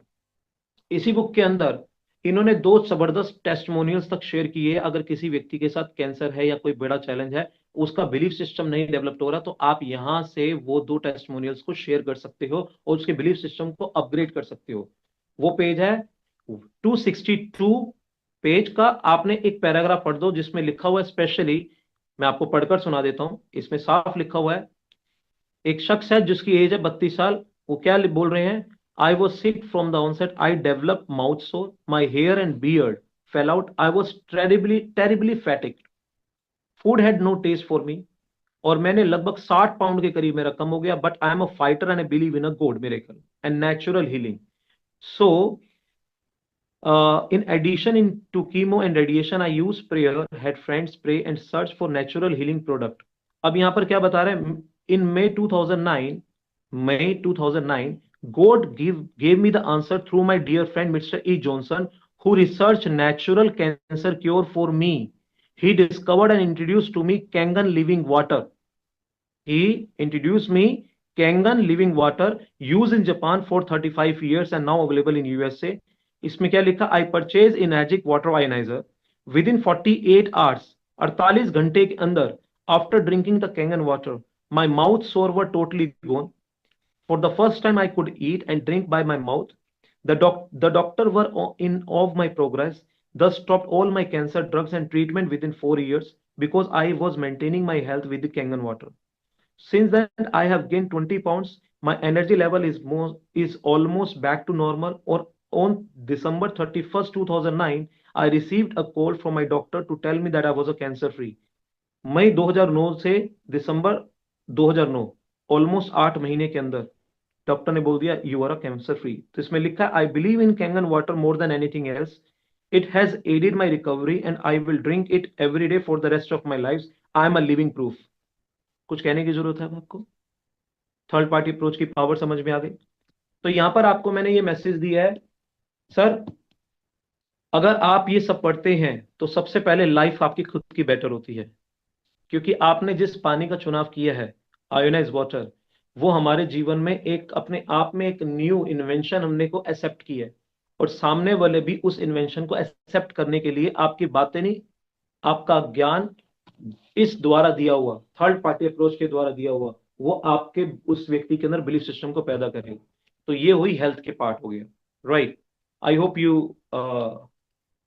इसी बुक के अंदर इन्होंने दो जबरदस्त टेस्टिमोनियल्स तक शेयर किए। अगर किसी व्यक्ति के साथ कैंसर है या कोई बड़ा चैलेंज है, उसका बिलीफ सिस्टम नहीं डेवलप हो रहा, तो आप यहां से वो दो टेस्टिमोनियल्स को शेयर कर सकते हो और उसके बिलीफ सिस्टम को अपग्रेड कर सकते हो। वो पेज है 262 पेज का। आपने एक पैराग्राफ पढ़ दो जिसमें लिखा हुआ है, स्पेशली मैं आपको पढ़कर सुना देता हूं। इसमें साफ लिखा हुआ है, एक शख्स है जिसकी एज है 32 साल, वो क्या बोल रहे हैं, I was sick from the onset, I develop mouth sore, my hair and beard fell out. I was terribly fatigued. Food had no taste for me. और मैंने लगभग 60 पाउंड के करीब मेरा कम हो गया. But I am a fighter and I believe in a God miracle and natural healing. So in addition to chemo and radiation, I use prayer, had friends pray and search for natural healing product. अब यहाँ पर क्या बता रहे हैं? In May 2009, God gave me the answer through my dear friend Mr. E. Johnson, who researched natural cancer cure for me. He discovered and introduced to me Kangen living water. He introduced me Kangen living water used in Japan for 35 years and now available in USA. इसमें क्या लिखा? I purchase Enagic water ionizer within 48 hours, 48 घंटे के अंदर. After drinking the Kangen water my mouth sore were totally gone. For the first time I could eat and drink by my mouth. The doctor were in of my progress, thus stopped all my cancer drugs and treatment within 4 years because I was maintaining my health with the Kangen water. Since then, I have gained 20 pounds. My energy level is almost back to normal. Or on December 31st, 2009, I received a call from my doctor to tell me that I was a cancer free. मई 2009 से दिसंबर 2009, almost 8 महीने के अंदर doctor ने बोल दिया you are a cancer free. तो इसमें लिखा है I believe in Kangen water more than anything else. It has added my recovery and I will drink it every day for the rest of my life. I am a living proof. कुछ कहने की जरूरत है आपको? Third party approach की power समझ में आ गई? तो यहां पर आपको मैंने ये मैसेज दिया है, सर अगर आप ये सब पढ़ते हैं तो सबसे पहले लाइफ आपकी खुद की बेटर होती है, क्योंकि आपने जिस पानी का चुनाव किया है आयोनाइज वाटर, वो हमारे जीवन में एक अपने आप में एक न्यू इन्वेंशन हमने को एक्सेप्ट की है. और सामने वाले भी उस इन्वेंशन को एक्सेप्ट करने के लिए आपकी बातें नहीं, आपका ज्ञान इस द्वारा दिया हुआ, थर्ड पार्टी अप्रोच के द्वारा दिया हुआ, वो आपके उस व्यक्ति के अंदर बिलीफ सिस्टम को पैदा करेगा. तो ये हुई हेल्थ के पार्ट हो गया. राइट. आई होप यू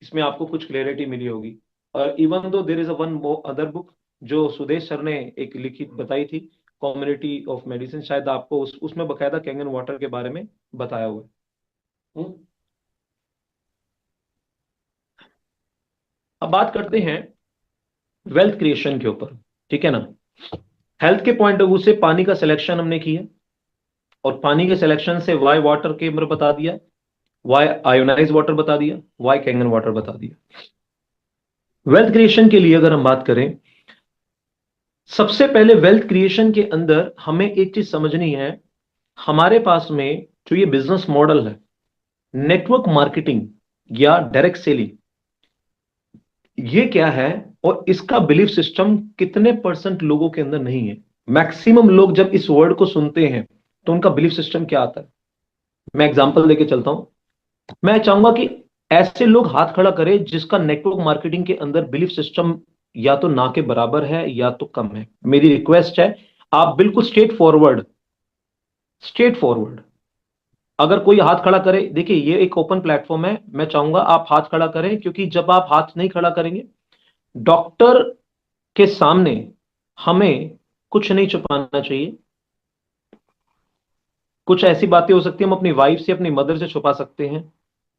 इसमें आपको कुछ क्लियरिटी मिली होगी. और even though there is a one other book जो सुदेश सर ने एक लिखी बताई थी, कम्युनिटी ऑफ मेडिसिन, शायद आपको उसमें बकायदा कैंगन वाटर के बारे में बताया हुआ है. अब बात करते हैं वेल्थ क्रिएशन के ऊपर. ठीक है ना? हेल्थ के पॉइंट ऑफ व्यू से पानी का सिलेक्शन हमने किया, और पानी के सिलेक्शन से वाई वाटर के अंदर बता दिया, वाई आयोनाइज वाटर बता दिया, वाई कैंगन वाटर बता दिया. वेल्थ क्रिएशन के लिए अगर हम बात करें, सबसे पहले वेल्थ क्रिएशन के अंदर हमें एक चीज समझनी है. हमारे पास में जो ये बिजनेस मॉडल है, नेटवर्क मार्केटिंग या डायरेक्ट सेलिंग, ये क्या है और इसका बिलीफ सिस्टम कितने परसेंट लोगों के अंदर नहीं है. मैक्सिमम लोग जब इस वर्ड को सुनते हैं तो उनका बिलीफ सिस्टम क्या आता है? मैं एग्जांपल देके चलता हूं. मैं चाहूंगा कि ऐसे लोग हाथ खड़ा करें जिसका नेटवर्क मार्केटिंग के अंदर बिलीफ सिस्टम या तो ना के बराबर है या तो कम है. मेरी रिक्वेस्ट है, आप बिल्कुल स्ट्रेट फॉरवर्ड अगर कोई हाथ खड़ा करे, देखिए ये एक ओपन प्लेटफॉर्म है, मैं चाहूंगा आप हाथ खड़ा करें, क्योंकि जब आप हाथ नहीं खड़ा करेंगे, डॉक्टर के सामने हमें कुछ नहीं छुपाना चाहिए. कुछ ऐसी बातें हो सकती है हम अपनी वाइफ से, अपनी मदर से छुपा सकते हैं,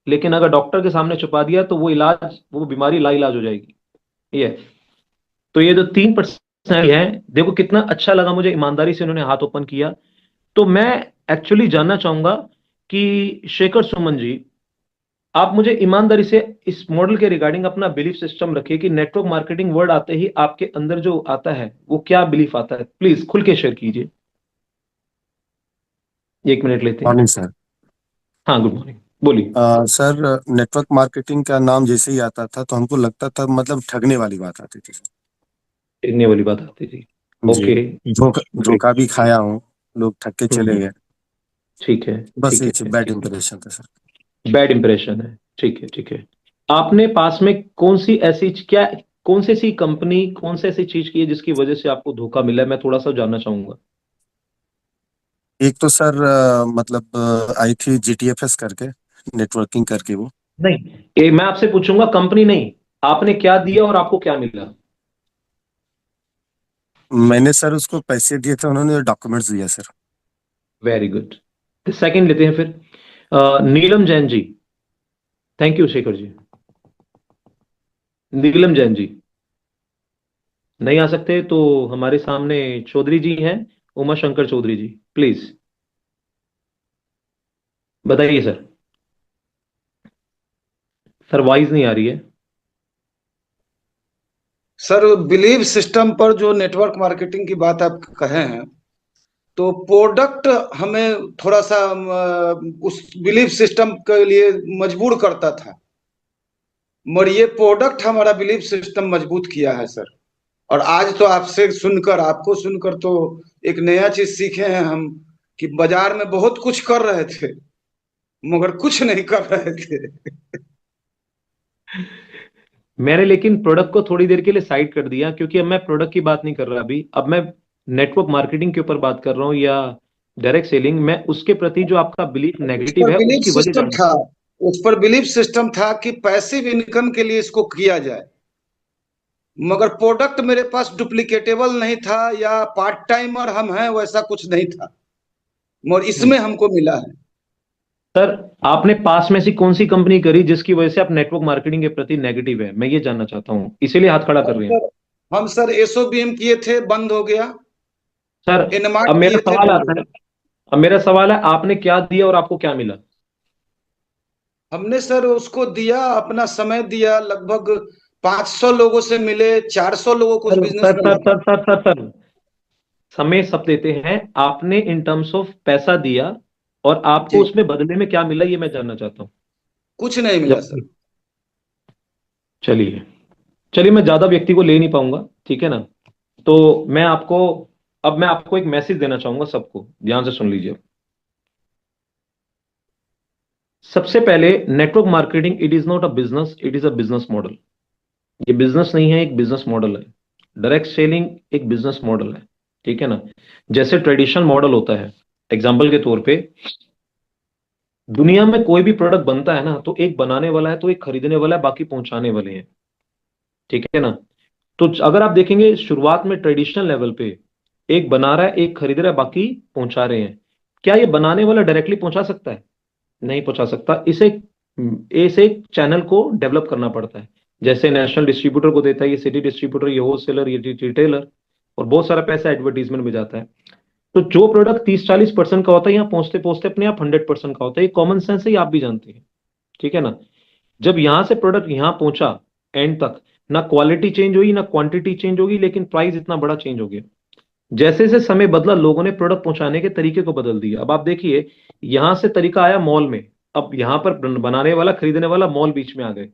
लेकिन अगर डॉक्टर के सामने छुपा दिया तो वो बीमारी लाइलाज हो जाएगी. ये तो ये जो 3% है, देखो कितना अच्छा लगा मुझे, ईमानदारी से उन्होंने हाथ ओपन किया. तो मैं एक्चुअली जानना चाहूंगा कि शेखर सुमन जी, आप मुझे ईमानदारी से इस मॉडल के रिगार्डिंग अपना बिलीफ सिस्टम रखिए कि नेटवर्क मार्केटिंग वर्ड आते ही आपके अंदर जो आता है वो क्या बिलीफ आता है. प्लीज खुल के शेयर कीजिए. 1 मिनट लेते हैं. Morning sir. हाँ, गुड मॉर्निंग, बोलिए. सर, नेटवर्क मार्केटिंग का नाम जैसे ही आता था तो हमको लगता था मतलब ठगने वाली बात आती थी सर. देखने वाली बात आती थी. जी. ओके. धोखा ग्रेट. धोखा भी खाया हूँ. लोग ठग के चले गए. ठीक है. बस ठीक एक है. बैड ठीक है. इंप्रेशन था सर. बैड इंप्रेशन है. ठीक है. ठीक है. आपने पास में कौन सी ऐसी क्या, कौन सी ऐसी कंपनी, कौन सी ऐसी चीज की है जिसकी वजह से आपको धोखा मिला है? मैं थोड़ा सा जानना चाहूंगा. एक तो सर मतलब आई थी GTFS करके, नेटवर्किंग करके वो. नहीं, मैं आपसे पूछूंगा कंपनी नहीं, आपने क्या दिया और आपको क्या मिला? मैंने सर उसको पैसे दिए थे, उन्होंने डॉक्यूमेंट्स दिया सर. Very good. सेकंड लेते हैं फिर. नीलम जैन जी. Thank you Shekhar ji. नीलम जैन जी नहीं आ सकते तो हमारे सामने चौधरी जी हैं, उमा शंकर चौधरी जी, प्लीज बताइए सर। सर वॉइस नहीं आ रही है। सर, बिलीव सिस्टम पर जो नेटवर्क मार्केटिंग की बात आप कहे हैं, तो प्रोडक्ट हमें थोड़ा सा उस बिलीव सिस्टम के लिए मजबूर करता था, मगर ये प्रोडक्ट हमारा बिलीव सिस्टम मजबूत किया है सर। और आज तो आपसे सुनकर, आपको सुनकर तो एक नया चीज सीखे हैं हम, कि बाजार में बहुत कुछ कर रहे थे मगर कुछ नहीं कर रहे थे। मैंने लेकिन प्रोडक्ट को थोड़ी देर के लिए साइड कर दिया, क्योंकि अब मैं प्रोडक्ट की बात नहीं कर रहा अभी। अब मैं नेटवर्क मार्केटिंग के ऊपर बात कर रहा हूं या डायरेक्ट सेलिंग। मैं उसके प्रति जो आपका बिलीफ उस नेगेटिव पर है बिलीफ उसकी वजह सिस्टम जानना था, चाहता हूं। उस पर बिलीफ सिस्टम था कि पैसिव इनकम के लिए इसको किया जाए, मगर प्रोडक्ट मेरे पास डुप्लीकेटेबल नहीं था, या पार्ट टाइमर हम हैं वैसा कुछ नहीं था, मगर हम्म। इसमें हमको मिला है। सर आपने पास में से कौन सी कंपनी करी जिसकी वजह से आप नेटवर्क मार्केटिंग के प्रति नेगेटिव है, मैं ये जानना चाहता हूं, इसीलिए हाथ खड़ा कर हम रहे हैं। सर हम सर एसओबीएम किए थे, बंद हो गया। सर अब एनमार्ट मेरा किए थे, सवाल बंद हो आता है, गया। अब मेरा सवाल है, आपने क्या दिया और आपको क्या मिला? हमने सर उसको दिया, अपना समय दिया, लगभग 500 लोगों से मिले, 400 लोगों को उस सर बिजनेस सर में सर लगा। सर सर सर सर समय सब देते हैं, आपने इन टर्म्स ऑफ पैसा दिया और आपको जी, उसमें बदले में क्या मिला, ये मैं जानना चाहता हूं। कुछ नहीं मिला जब सर। चलिए, चलिए मैं ज्यादा व्यक्ति को ले नहीं पाऊंगा, ठीक है ना। तो मैं आपको, अब मैं आपको एक मैसेज देना चाहूंगा, सबको ध्यान से सुन लीजिए। सबसे पहले, network marketing it is not a business, it is a business model. ये बिजनेस नहीं है, एक बिजनेस मॉडल है। डायरेक्ट सेलिंग एक बिजनेस मॉडल है, ठीक है ना। जैसे ट्रेडिशनल मॉडल होता है, एग्जाम्पल के तौर पे, दुनिया में कोई भी प्रोडक्ट बनता है ना, तो एक बनाने वाला है, तो एक खरीदने वाला है, बाकी पहुंचाने वाले हैं, ठीक है ना। तो अगर आप देखेंगे शुरुआत में ट्रेडिशनल लेवल पे, एक बना रहा है, एक खरीद रहा है, बाकी पहुंचा रहे हैं। क्या ये बनाने वाला डायरेक्टली पहुंचा सकता है? नहीं पहुंचा सकता। इसे एक चैनल को डेवलप करना पड़ता है। जैसे नेशनल डिस्ट्रीब्यूटर को देता है, ये सिटी डिस्ट्रीब्यूटर, ये होलसेलर, ये रिटेलर, और बहुत सारा पैसा एडवर्टीजमेंट में जाता है। तो जो प्रोडक्ट 30-40% का होता है, यहाँ पहुंचते पहुंचते अपने आप 100% का होता है। ये कॉमन सेंस है, ये आप भी जानते हैं, ठीक है ना। जब यहां से प्रोडक्ट यहां पहुंचा एंड तक, ना क्वालिटी चेंज हुई ना क्वांटिटी चेंज होगी, लेकिन प्राइस इतना बड़ा चेंज हो गया। जैसे जैसे समय बदला, लोगों ने प्रोडक्ट पहुंचाने के तरीके को बदल दिया। अब आप देखिए, यहां से तरीका आया मॉल में, अब यहां पर बनाने वाला खरीदने वाला मॉल बीच में आ गए,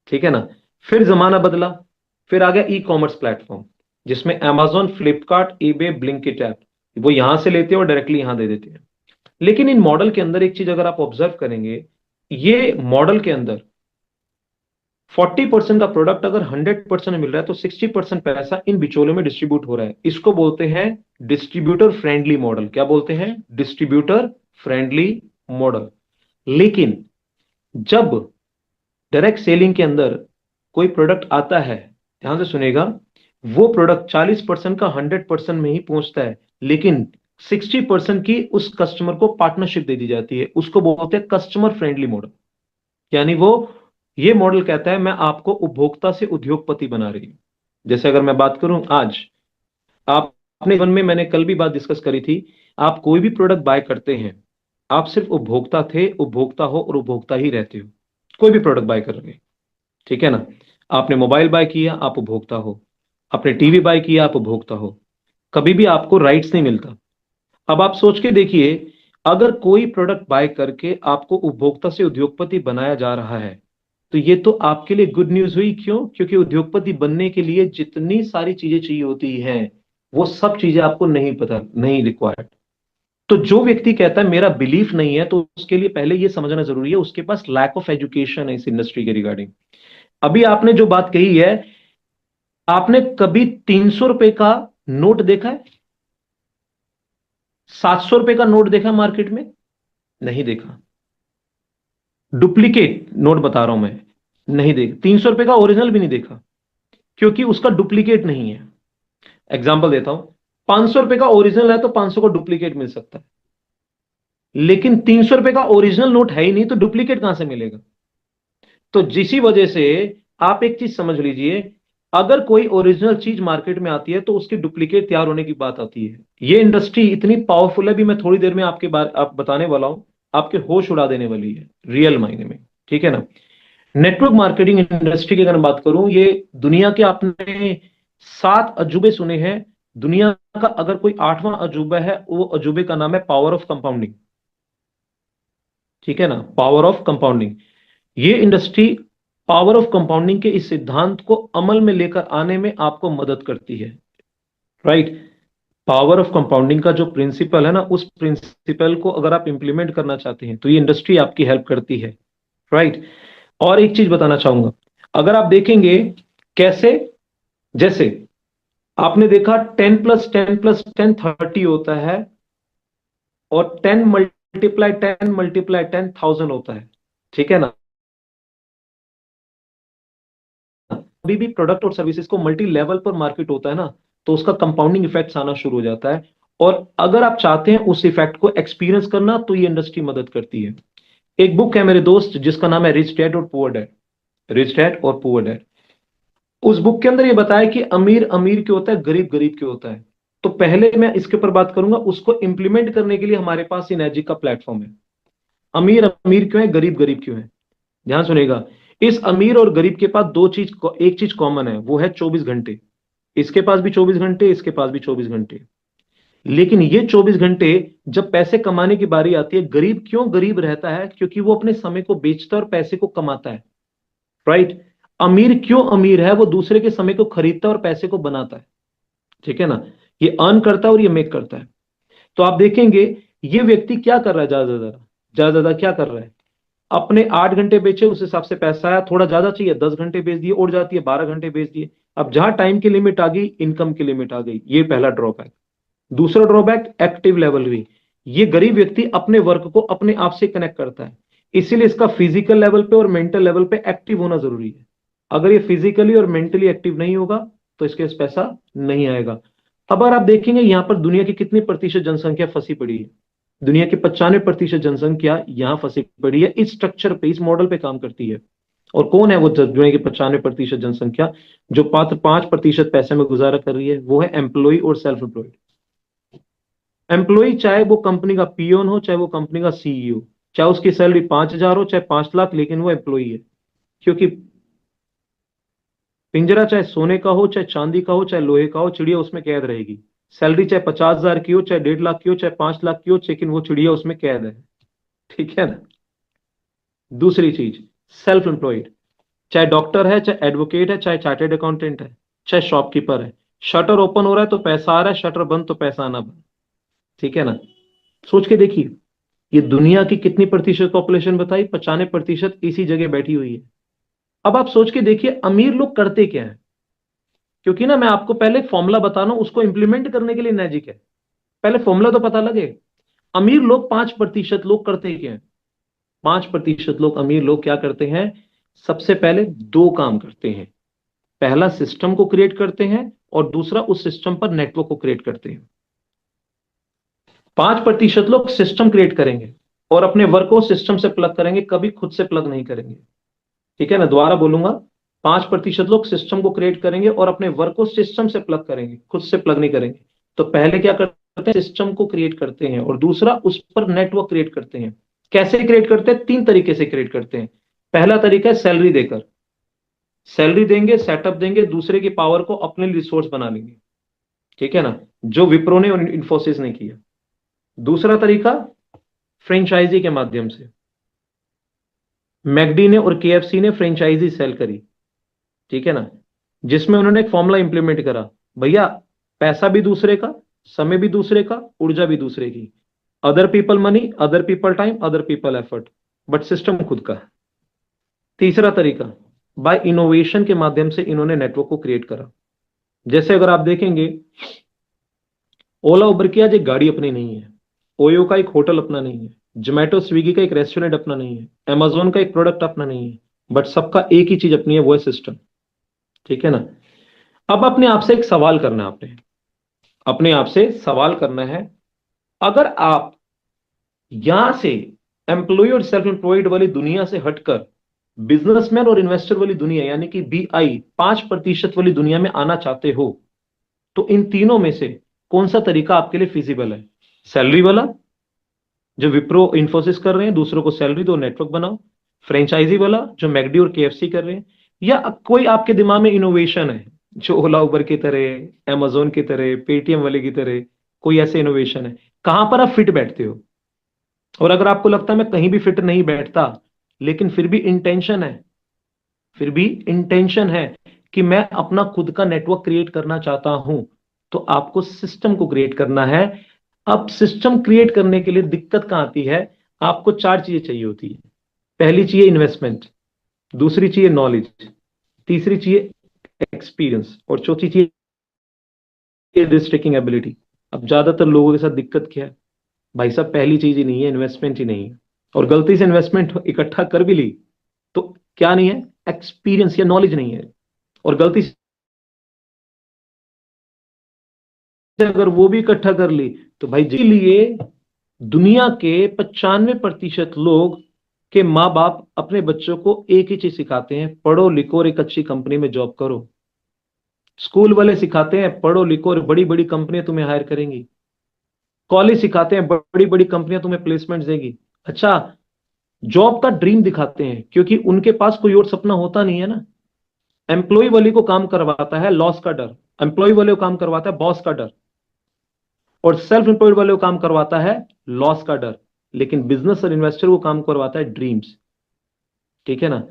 ठीक है ना। फिर जमाना बदला, फिर आ गया ई कॉमर्स प्लेटफॉर्म, जिसमें amazon, Flipkart, eBay, Blinkit app, वो यहां से लेते हैं और डायरेक्टली यहां दे देते हैं। लेकिन इन मॉडल के अंदर एक चीज अगर आप ऑब्जर्व करेंगे, ये मॉडल के अंदर 40% का प्रोडक्ट अगर 100% मिल रहा है, तो 60% पैसा इन बिचौलियों में डिस्ट्रीब्यूट हो रहा है। इसको बोलते हैं डिस्ट्रीब्यूटर फ्रेंडली मॉडल। क्या बोलते हैं? Distributor friendly model. लेकिन जब डायरेक्ट सेलिंग के अंदर कोई प्रोडक्ट आता है, ध्यान से सुनेगा, वो प्रोडक्ट 40% का 100% में ही पहुंचता है, लेकिन 60% की उस कस्टमर को पार्टनरशिप दे दी जाती है। उसको बोलते हैं कस्टमर फ्रेंडली मॉडल। यानी वो, ये मॉडल कहता है मैं आपको उपभोक्ता से उद्योगपति बना रही हूं। जैसे अगर मैं बात करूं आज, आप अपने जीवन में, मैंने कल भी बात डिस्कस करी थी, आप कोई भी प्रोडक्ट बाय करते हैं, आप सिर्फ उपभोक्ता थे, उपभोक्ता हो और उपभोक्ता ही रहते हो। कोई भी प्रोडक्ट बाय कर रहे हैं, ठीक है ना। आपने मोबाइल बाय किया, आप उपभोक्ता हो। आपने टीवी बाय किया, आप उपभोक्ता हो। कभी भी आपको राइट्स नहीं मिलता। अब आप सोच के देखिए, अगर कोई प्रोडक्ट बाय करके आपको उपभोक्ता से उद्योगपति बनाया जा रहा है, तो ये तो आपके लिए गुड न्यूज हुई। क्यों? क्योंकि उद्योगपति बनने के लिए जितनी सारी चीजें चाहिए होती हैं, वो सब चीजें आपको नहीं पता, नहीं रिक्वायर्ड। तो जो व्यक्ति कहता है मेरा बिलीफ नहीं है, तो उसके लिए पहले ये समझना जरूरी है, उसके पास लैक ऑफ एजुकेशन है इस इंडस्ट्री के रिगार्डिंग। अभी आपने जो बात कही है, आपने कभी 300 रुपए का नोट देखा है? 700 रुपए का नोट देखा है मार्केट में? नहीं देखा। डुप्लीकेट नोट बता रहा हूं मैं, नहीं देखा। 300 रुपए का ओरिजिनल भी नहीं देखा, क्योंकि उसका डुप्लीकेट नहीं है। एग्जाम्पल देता हूं, 500 रुपए का ओरिजिनल है तो 500 का डुप्लीकेट मिल सकता है, लेकिन 300 रुपए का ओरिजिनल नोट है ही नहीं, तो डुप्लीकेट कहां से मिलेगा? तो जिसी वजह से आप एक चीज समझ लीजिए, अगर कोई ओरिजिनल चीज मार्केट में आती है तो उसकी डुप्लीकेट तैयार होने की बात आती है। ये इंडस्ट्री इतनी पावरफुल है, भी मैं थोड़ी देर में आपके बारे आप बताने वाला हूं, आपके होश उड़ा देने वाली है रियल मायने में, ठीक है ना। नेटवर्क मार्केटिंग इंडस्ट्री की अगर मैं बात करूं, ये दुनिया के आपने 7 अजूबे सुने हैं, दुनिया का अगर कोई 8वां अजूबा है, वो अजूबे का नाम है पावर ऑफ कंपाउंडिंग, ठीक है ना, पावर ऑफ कंपाउंडिंग। ये इंडस्ट्री पावर ऑफ कंपाउंडिंग के इस सिद्धांत को अमल में लेकर आने में आपको मदद करती है, राइट। पावर ऑफ कंपाउंडिंग का जो प्रिंसिपल है ना, उस प्रिंसिपल को अगर आप इंप्लीमेंट करना चाहते हैं तो ये इंडस्ट्री आपकी हेल्प करती है, राइट। और एक चीज बताना चाहूंगा, अगर आप देखेंगे कैसे, जैसे आपने देखा 10 + 10 + 10 30 होता है, और 10 × 10 × 10 1000 होता है, ठीक है ना। अभी भी प्रोडक्ट और सर्विसेज को मल्टी लेवल पर मार्केट होता है ना, तो उसका कंपाउंडिंग इफेक्ट आना शुरू हो जाता है। और अगर आप चाहते हैं उस इफेक्ट को एक्सपीरियंस करना, तो ये इंडस्ट्री मदद करती है। एक बुक है मेरे दोस्त जिसका नाम है रिच डैड और पुअर डैड, रिच डैड और पुअर डैड। उस बुक के अंदर ये बताया कि अमीर अमीर क्यों होता है, गरीब गरीब क्यों होता है। तो पहले मैं इसके ऊपर बात करूंगा, उसको इंप्लीमेंट करने के लिए हमारे पास इनर्जी का प्लेटफॉर्म है। अमीर अमीर क्यों है, गरीब गरीब क्यों है, ध्यान सुनेगा। इस अमीर और गरीब के पास एक चीज कॉमन है, वो है 24 घंटे। इसके पास भी 24 घंटे, इसके पास भी 24 घंटे। लेकिन ये 24 घंटे जब पैसे कमाने की बारी आती है, गरीब क्यों गरीब रहता है, क्योंकि वो अपने समय को बेचता है और पैसे को कमाता है, राइट। अमीर क्यों अमीर है, वो दूसरे के समय को खरीदता है और पैसे को बनाता है, ठीक है ना। ये अर्न करता है और ये मेक करता है। तो आप देखेंगे ये व्यक्ति क्या कर रहा है, ज्यादा ज्यादा ज्यादा ज्यादा क्या कर रहा है, अपने 8 घंटे बेचे, उस हिसाब से पैसा आया, थोड़ा ज्यादा चाहिए 10 घंटे बेच दिए, उड़ जाती है 12 घंटे बेच दिए। अब जहां टाइम की लिमिट आ गई, इनकम की लिमिट आ गई, ये पहला ड्रॉबैक। दूसरा ड्रॉबैक एक्टिव लेवल हुई। ये गरीब व्यक्ति अपने वर्क को अपने आप से कनेक्ट करता है, इसीलिए इसका फिजिकल लेवल पे और मेंटल लेवल पे एक्टिव होना जरूरी है। अगर ये फिजिकली और मेंटली एक्टिव नहीं होगा तो इसके पास पैसा नहीं आएगा। अब अगर आप देखेंगे यहां पर दुनिया की कितनी प्रतिशत जनसंख्या फंसी पड़ी है, दुनिया की 95% जनसंख्या यहां फंसी पड़ी है, इस स्ट्रक्चर पे, इस मॉडल पे काम करती है। और कौन है वो दुनिया की 95% जनसंख्या जो पात्र 5% पैसे में गुजारा कर रही है, वो है एम्प्लॉय और सेल्फ एम्प्लॉयड। एम्प्लॉय चाहे वो कंपनी का पियोन हो, चाहे वो कंपनी का सीईओ, चाहे उसकी सैलरी 5,000 हो, चाहे 5 लाख, लेकिन वो एम्प्लॉय है। क्योंकि पिंजरा चाहे सोने का हो, चाहे चांदी का हो, चाहे लोहे का हो, चिड़िया उसमें कैद रहेगी। सैलरी चाहे 50,000 की हो, चाहे 1.5 लाख की हो, चाहे 5 लाख की हो, लेकिन वो चिड़िया उसमें कैद है, ठीक है ना। दूसरी चीज, सेल्फ एम्प्लॉयड, चाहे डॉक्टर है, चाहे एडवोकेट है, चाहे चार्टेड अकाउंटेंट है, चाहे शॉपकीपर है। शटर ओपन हो रहा है तो पैसा आ रहा है, शटर बंद तो पैसा आना बंद, ठीक है ना। सोच के देखिए, ये दुनिया की कितनी प्रतिशत पॉपुलेशन बताई, 95% इसी जगह बैठी हुई है। अब आप सोच के देखिए अमीर लोग करते क्या है, क्योंकि ना मैं आपको पहले फॉर्मूला बता रहा हूं, उसको इंप्लीमेंट करने के लिए मैजिक है। पहले फॉर्मूला तो पता लगे। अमीर लोग 5% लोग करते क्या है, 5% लोग, अमीर लोग क्या करते हैं, सबसे पहले 2 काम करते हैं। पहला सिस्टम को क्रिएट करते हैं, और दूसरा उस सिस्टम पर नेटवर्क को क्रिएट करते हैं। 5% लोग सिस्टम क्रिएट करेंगे और अपने वर्क को सिस्टम से प्लग करेंगे, कभी खुद से प्लग नहीं करेंगे, ठीक है ना। दोबारा बोलूंगा, 5% लोग सिस्टम को क्रिएट करेंगे और अपने वर्क को सिस्टम से प्लग करेंगे, खुद से प्लग नहीं करेंगे। तो पहले क्या करते हैं, सिस्टम को क्रिएट करते हैं, और दूसरा उस पर नेटवर्क क्रिएट करते हैं। कैसे क्रिएट करते हैं, 3 तरीके से क्रिएट करते हैं। पहला तरीका है सैलरी देकर, सैलरी देंगे, सेटअप देंगे, दूसरे की पावर को अपने लिए रिसोर्स बना लेंगे, ठीक है ना, जो विप्रो ने और इन्फोसिस ने किया। दूसरा तरीका फ्रेंचाइजी के माध्यम से, मैकडी ने और केएफसी ने फ्रेंचाइजी सेल करी, ठीक है ना, जिसमें उन्होंने एक फॉर्मूला इंप्लीमेंट करा, भैया पैसा भी दूसरे का, समय भी दूसरे का, ऊर्जा भी दूसरे की। Other people money, other people time, other people effort, but system खुद का। तीसरा तरीका, बाय इनोवेशन के माध्यम से इन्होंने नेटवर्क को क्रिएट करा। जैसे अगर आप देखेंगे, ओला उबर की आज एक गाड़ी अपनी नहीं है, ओयो का एक होटल अपना नहीं है, जोमेटो स्विगी का एक रेस्टोरेंट अपना नहीं है, अमेजोन का एक प्रोडक्ट अपना नहीं है, बट सबका एक ही चीज अपनी है, वो है सिस्टम, ठीक है ना। अब अपने आप से एक सवाल करना है, आपने अपने आप से सवाल करना है, अगर आप यहां से एम्प्लॉय और सेल्फ एम्प्लॉयड वाली दुनिया से हटकर बिजनेसमैन और इन्वेस्टर वाली दुनिया यानी कि BI 5% वाली दुनिया में आना चाहते हो तो इन तीनों में से कौन सा तरीका आपके लिए फिजिबल है? सैलरी वाला, जो विप्रो इंफोसिस कर रहे हैं, दूसरों को सैलरी दो, नेटवर्क बनाओ। फ्रेंचाइजी वाला, जो मैकडी और KFC कर रहे हैं। या कोई आपके दिमाग में इनोवेशन है, जो ओला उबर की तरह, Amazon की तरह, पेटीएम वाले की तरह, कोई ऐसे इनोवेशन है? कहां पर आप फिट बैठते हो? और अगर आपको लगता है मैं कहीं भी फिट नहीं बैठता, लेकिन फिर भी इंटेंशन है कि मैं अपना खुद का नेटवर्क क्रिएट करना चाहता हूं, तो आपको सिस्टम को क्रिएट करना है। अब सिस्टम क्रिएट करने के लिए दिक्कत कहां आती है? आपको 4 चीजें चाहिए होती है। पहली चाहिए इन्वेस्टमेंट, दूसरी चाहिए नॉलेज, तीसरी चाहिए एक्सपीरियंस, और चौथी चाहिए रिस्क टेकिंग एबिलिटी। अब ज्यादातर लोगों के साथ दिक्कत क्या है? भाई साहब, पहली चीज ही नहीं है, इन्वेस्टमेंट ही नहीं है। और गलती से इन्वेस्टमेंट इकट्ठा कर भी ली तो क्या नहीं है? एक्सपीरियंस या नॉलेज नहीं है। और गलती से अगर वो भी इकट्ठा कर ली तो भाई जी लिए दुनिया के 95% लोग के माँ बाप अपने बच्चों को एक ही चीज सिखाते हैं, पढ़ो लिखो और एक अच्छी कंपनी में जॉब करो। स्कूल वाले सिखाते हैं पढ़ो लिखो और बड़ी बड़ी कंपनियां तुम्हें हायर करेंगी। कॉलेज सिखाते हैं बड़ी बड़ी कंपनियां तुम्हें प्लेसमेंट देगी। अच्छा, जॉब का ड्रीम दिखाते हैं क्योंकि उनके पास कोई और सपना होता नहीं है ना। एम्प्लॉय वाले को काम करवाता है लॉस का डर, एम्प्लॉय वाले को काम करवाता है बॉस का डर, और सेल्फ एम्प्लॉयड वाले को काम करवाता है लॉस का डर। लेकिन बिजनेस और इन्वेस्टर को काम करवाता है ड्रीम्स। ठीक है ना?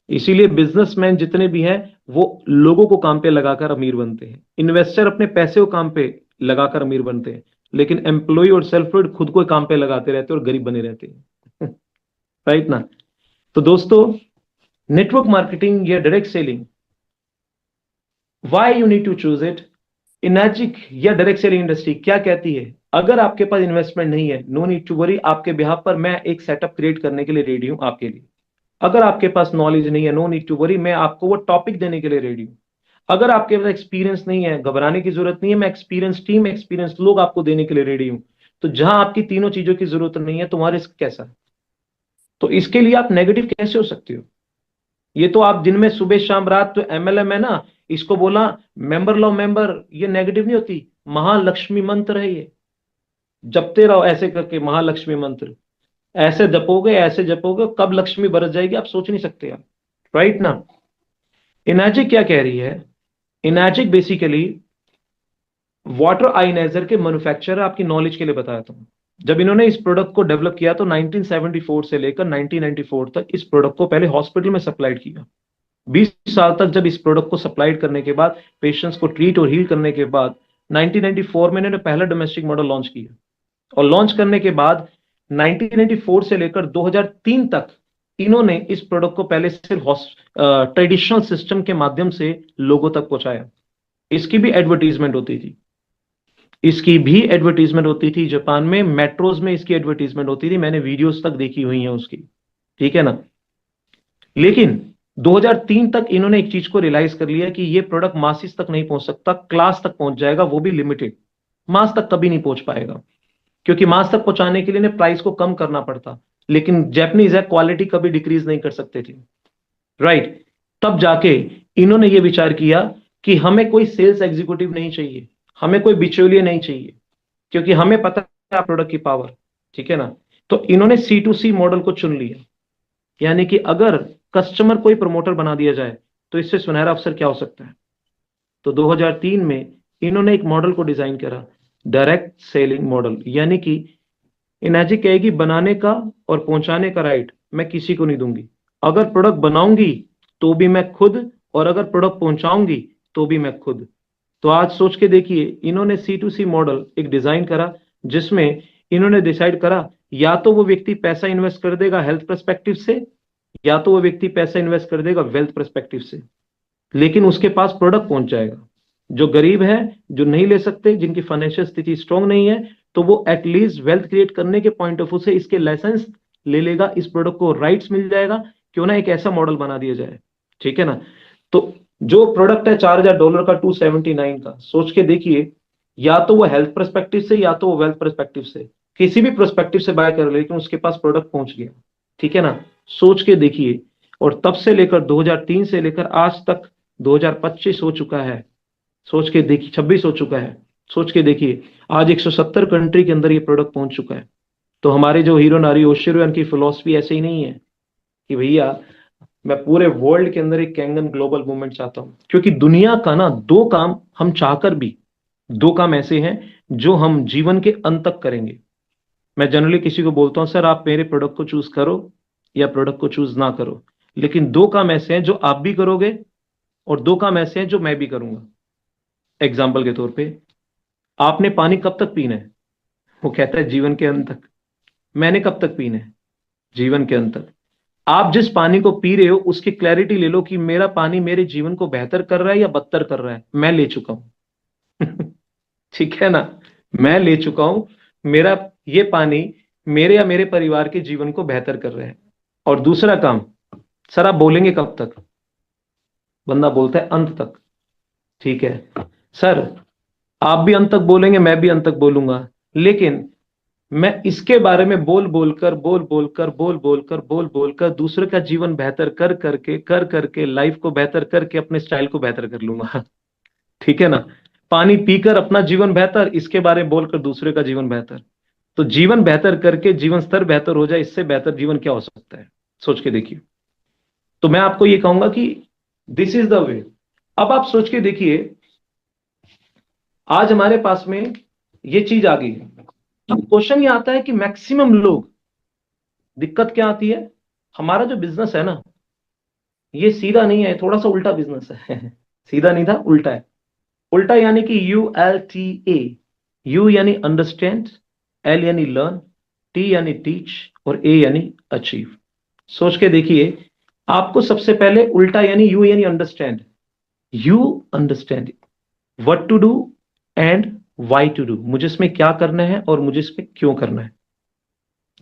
इसीलिए बिजनेसमैन जितने भी हैं वो लोगों को काम पे लगाकर अमीर बनते हैं, इन्वेस्टर अपने पैसे को काम पे लगाकर अमीर बनते हैं, लेकिन एम्प्लॉय और सेल्फ एम्प्लॉयड खुद को काम पे लगाते रहते हैं और गरीब बने रहते हैं। राइट ना? तो दोस्तों, नेटवर्क मार्केटिंग या direct selling, why you need to choose it? Enagic या डायरेक्ट सेलिंग इंडस्ट्री क्या कहती है? अगर आपके पास इन्वेस्टमेंट नहीं है, नो नीड टू वरी, आपके बिहाफ पर मैं एक सेटअप क्रिएट करने के लिए रेडी हूं आपके लिए। अगर आपके पास नॉलेज नहीं है, नो नीड टू वरी, मैं आपको वो टॉपिक देने के लिए रेडी हूं। अगर आपके पास एक्सपीरियंस नहीं है, घबराने की जरूरत नहीं है, मैं एक्सपीरियंस टीम, एक्सपीरियंस लोग आपको देने के लिए रेडी हूं। तो जहां आपकी तीनों चीजों की जरूरत नहीं है तो वहां रिस्क कैसा है? तो इसके लिए आप नेगेटिव कैसे हो सकते हो? ये तो आप दिन में सुबह शाम रात, तो MLM है ना, इसको बोला मेंबर लो मेंबर, ये नेगेटिव नहीं होती, महालक्ष्मी मंत्र है ये। जपते रहो ऐसे करके महालक्ष्मी मंत्र, ऐसे जपोगे कब लक्ष्मी बरस जाएगी आप सोच नहीं सकते आप। राइट ना? इनाजिक क्या कह रही है? इनाजिक बेसिकली वाटर आयनाइजर के मैन्युफैक्चरर, आपकी नॉलेज के लिए बताया था। जब इन्होंने इस प्रोडक्ट को डेवलप किया तो 1974 से लेकर 1994 तक इस प्रोडक्ट को पहले हॉस्पिटल में सप्लाइड किया। 20 साल तक जब इस प्रोडक्ट को सप्लाइड करने के बाद, पेशेंट्स को ट्रीट और हील करने के बाद, 1994 में इन्होंने पहला डोमेस्टिक मॉडल लॉन्च किया। और लॉन्च करने के बाद 1994 से लेकर 2003 तक इन्होंने इस प्रोडक्ट को पहले सिर्फ ट्रेडिशनल सिस्टम के माध्यम से लोगों तक पहुंचाया। इसकी भी एडवर्टीजमेंट होती थी, जापान में मेट्रोज में इसकी एडवर्टीजमेंट होती थी, मैंने वीडियोस तक देखी हुई है उसकी। ठीक है ना? लेकिन 2003 तक इन्होंने एक चीज को रियलाइज कर लिया कि ये प्रोडक्ट मासिस तक नहीं पहुंच सकता, क्लास तक पहुंच जाएगा, वो भी लिमिटेड। मास तक कभी नहीं पहुंच पाएगा, क्योंकि मास तक पहुंचाने के लिए प्राइस को कम करना पड़ता। लेकिन जैपनीज है, क्वालिटी कभी डिक्रीज नहीं कर सकते थे। राइट? तब जाके इन्होंने ये विचार किया कि हमें कोई सेल्स एग्जीक्यूटिव नहीं चाहिए, हमें कोई बिचौलिए नहीं चाहिए, क्योंकि हमें पता है प्रोडक्ट की पावर। ठीक है ना? तो इन्होंने C2C मॉडल को चुन लिया, यानी कि अगर कस्टमर कोई प्रमोटर बना दिया जाए तो इससे सुनहरा अवसर क्या हो सकता है। तो 2003 में इन्होंने एक मॉडल को डिजाइन करा, डायरेक्ट सेलिंग मॉडल, यानी कि इनाजी कहेगी बनाने का और पहुंचाने का राइट मैं किसी को नहीं दूंगी। अगर प्रोडक्ट बनाऊंगी तो भी मैं खुद, और अगर प्रोडक्ट पहुंचाऊंगी तो भी मैं खुद। तो आज सोच के देखिए, इन्होंने C2C मॉडल एक डिजाइन करा, जिसमें इन्होंने डिसाइड करा या तो वो व्यक्ति पैसा इन्वेस्ट कर देगा हेल्थ पर्सपेक्टिव से, या तो वो व्यक्ति पैसा इन्वेस्ट कर देगा वेल्थ पर्सपेक्टिव से, लेकिन उसके पास प्रोडक्ट पहुंच जाएगा। जो गरीब है, जो नहीं ले सकते, जिनकी फाइनेंशियल स्थिति स्ट्रांग नहीं है, तो वो एटलीस्ट वेल्थ क्रिएट करने के पॉइंट ऑफ व्यू से इसके लाइसेंस ले लेगा, इस प्रोडक्ट को राइट्स मिल जाएगा। क्यों ना एक ऐसा मॉडल बना दिया जाए। ठीक है ना? तो जो प्रोडक्ट है $4000 का, 279 का, सोच के देखिए, या तो वो हेल्थ पर्सपेक्टिव से या तो वो वेल्थ पर्सपेक्टिव से, किसी भी पर्सपेक्टिव से बाय कर ले, लेकिन उसके पास प्रोडक्ट पहुंच गया। ठीक है ना? सोच के देखिए, और तब से लेकर 2003 से लेकर आज तक 2025 हो चुका है, सोच के देखिए, 26 हो चुका है, सोच के देखिए आज 170 कंट्री के अंदर ये प्रोडक्ट पहुंच चुका है। तो हमारे जो हीरो नारी ओशिरो की फिलॉसफी ऐसे ही नहीं है कि भैया मैं पूरे वर्ल्ड के अंदर एक कैंगन ग्लोबल मूवमेंट चाहता हूं, क्योंकि दुनिया का ना दो काम हम चाहकर भी, दो काम ऐसे हैं जो हम जीवन के अंत तक करेंगे। मैं जनरली किसी को बोलता हूं सर आप मेरे प्रोडक्ट को चूज करो या प्रोडक्ट को चूज ना करो, लेकिन दो काम ऐसे हैं जो आप भी करोगे और दो काम ऐसे हैं जो मैं भी करूंगा। एग्जाम्पल के तौर पे, आपने पानी कब तक पीना है? वो कहता है जीवन के अंत तक। मैंने कब तक पीना है? जीवन के अंत तक। आप जिस पानी को पी रहे हो उसकी क्लैरिटी ले लो कि मेरा पानी मेरे जीवन को बेहतर कर रहा है या बदतर कर रहा है। मैं ले चुका हूं ठीक है ना, मैं ले चुका हूं। मेरा ये पानी मेरे या मेरे परिवार के जीवन को बेहतर कर रहा है। और दूसरा काम, सर आप बोलेंगे कब तक? बंदा बोलता है अंत तक। ठीक है सर, आप भी अंत तक बोलेंगे, मैं भी अंत तक बोलूंगा, लेकिन मैं इसके बारे में बोल बोलकर दूसरे का जीवन बेहतर कर करके लाइफ को बेहतर करके अपने स्टाइल को बेहतर कर लूंगा ठीक है ना। पानी पीकर अपना जीवन बेहतर, इसके बारे में बोलकर दूसरे का जीवन बेहतर। तो जीवन बेहतर करके जीवन स्तर बेहतर हो जाए, इससे बेहतर जीवन क्या हो सकता है? सोच के देखिए। तो मैं आपको ये कहूंगा कि दिस इज द वे। अब आप सोच के देखिए, आज हमारे पास में ये चीज आ गई। अब क्वेश्चन ये आता है कि मैक्सिमम लोग, दिक्कत क्या आती है? हमारा जो बिजनेस है ना, ये सीधा नहीं है, थोड़ा सा उल्टा बिजनेस है सीधा नहीं था, उल्टा है। उल्टा यानी कि ULTA। यू यानी अंडरस्टैंड, L यानी लर्न, T यानी टीच और A यानी अचीव। सोच के देखिए, आपको सबसे पहले उल्टा यानी यू यानी understand. You understand what to do and why to do, मुझे इसमें क्या करना है और मुझे इसमें क्यों करना है,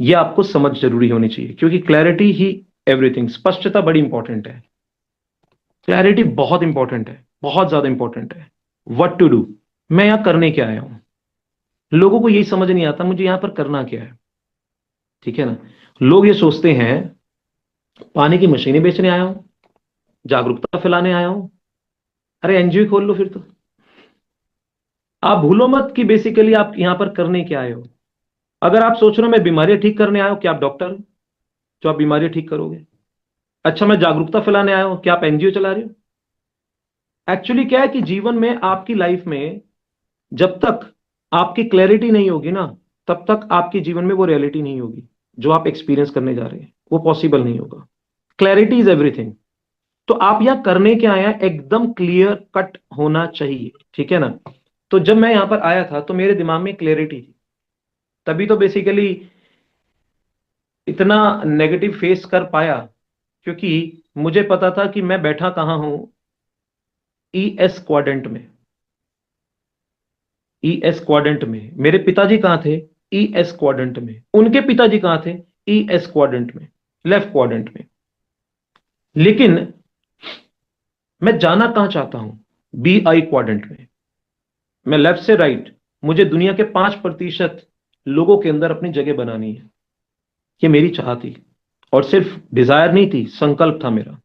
यह आपको समझ जरूरी होनी चाहिए। क्योंकि क्लैरिटी ही एवरीथिंग, स्पष्टता बड़ी इंपॉर्टेंट है, क्लैरिटी बहुत इंपॉर्टेंट है, बहुत ज्यादा इंपॉर्टेंट है। व्हाट टू डू, मैं यहां करने क्या आया हूं? लोगों को यही समझ नहीं आता मुझे यहां पर करना क्या है। ठीक है ना, लोग ये सोचते हैं पानी की मशीनें बेचने आया हूं, जागरूकता फैलाने आया हूं। अरे NGO खोल लो फिर तो। आप भूलो मत कि बेसिकली आप यहां पर करने क्या आए हो। अगर आप सोच रहे हो मैं बीमारियां ठीक करने आया हूं, क्या आप डॉक्टर हो जो आप बीमारियां ठीक करोगे? अच्छा, मैं जागरूकता फैलाने आया हूं, क्या आप NGO चला रहे हो? एक्चुअली क्या है कि जीवन में, आपकी लाइफ में जब तक आपकी क्लैरिटी नहीं होगी ना, तब तक आपके जीवन में वो रियलिटी नहीं होगी जो आप एक्सपीरियंस करने जा रहे हैं, वो पॉसिबल नहीं होगा। Clarity is everything. तो आप यहां करने क्या आया, एकदम क्लियर कट होना चाहिए। ठीक है ना। तो जब मैं यहां पर आया था तो मेरे दिमाग में क्लैरिटी थी, तभी तो बेसिकली इतना नेगेटिव फेस कर पाया, क्योंकि मुझे पता था कि मैं बैठा कहां हूं, ES क्वाड्रेंट में। ES क्वाड्रेंट में मेरे पिताजी कहां थे, ES क्वाड्रेंट में। उनके पिताजी कहां थे, ES क्वाड्रेंट में, लेफ्ट क्वाड्रेंट में। लेकिन मैं जाना कहां चाहता हूं, BI क्वाड्रेंट में। मैं लेफ्ट से राइट, मुझे दुनिया के 5% लोगों के अंदर अपनी जगह बनानी है, ये मेरी चाह थी। और सिर्फ डिजायर नहीं थी, संकल्प था मेरा।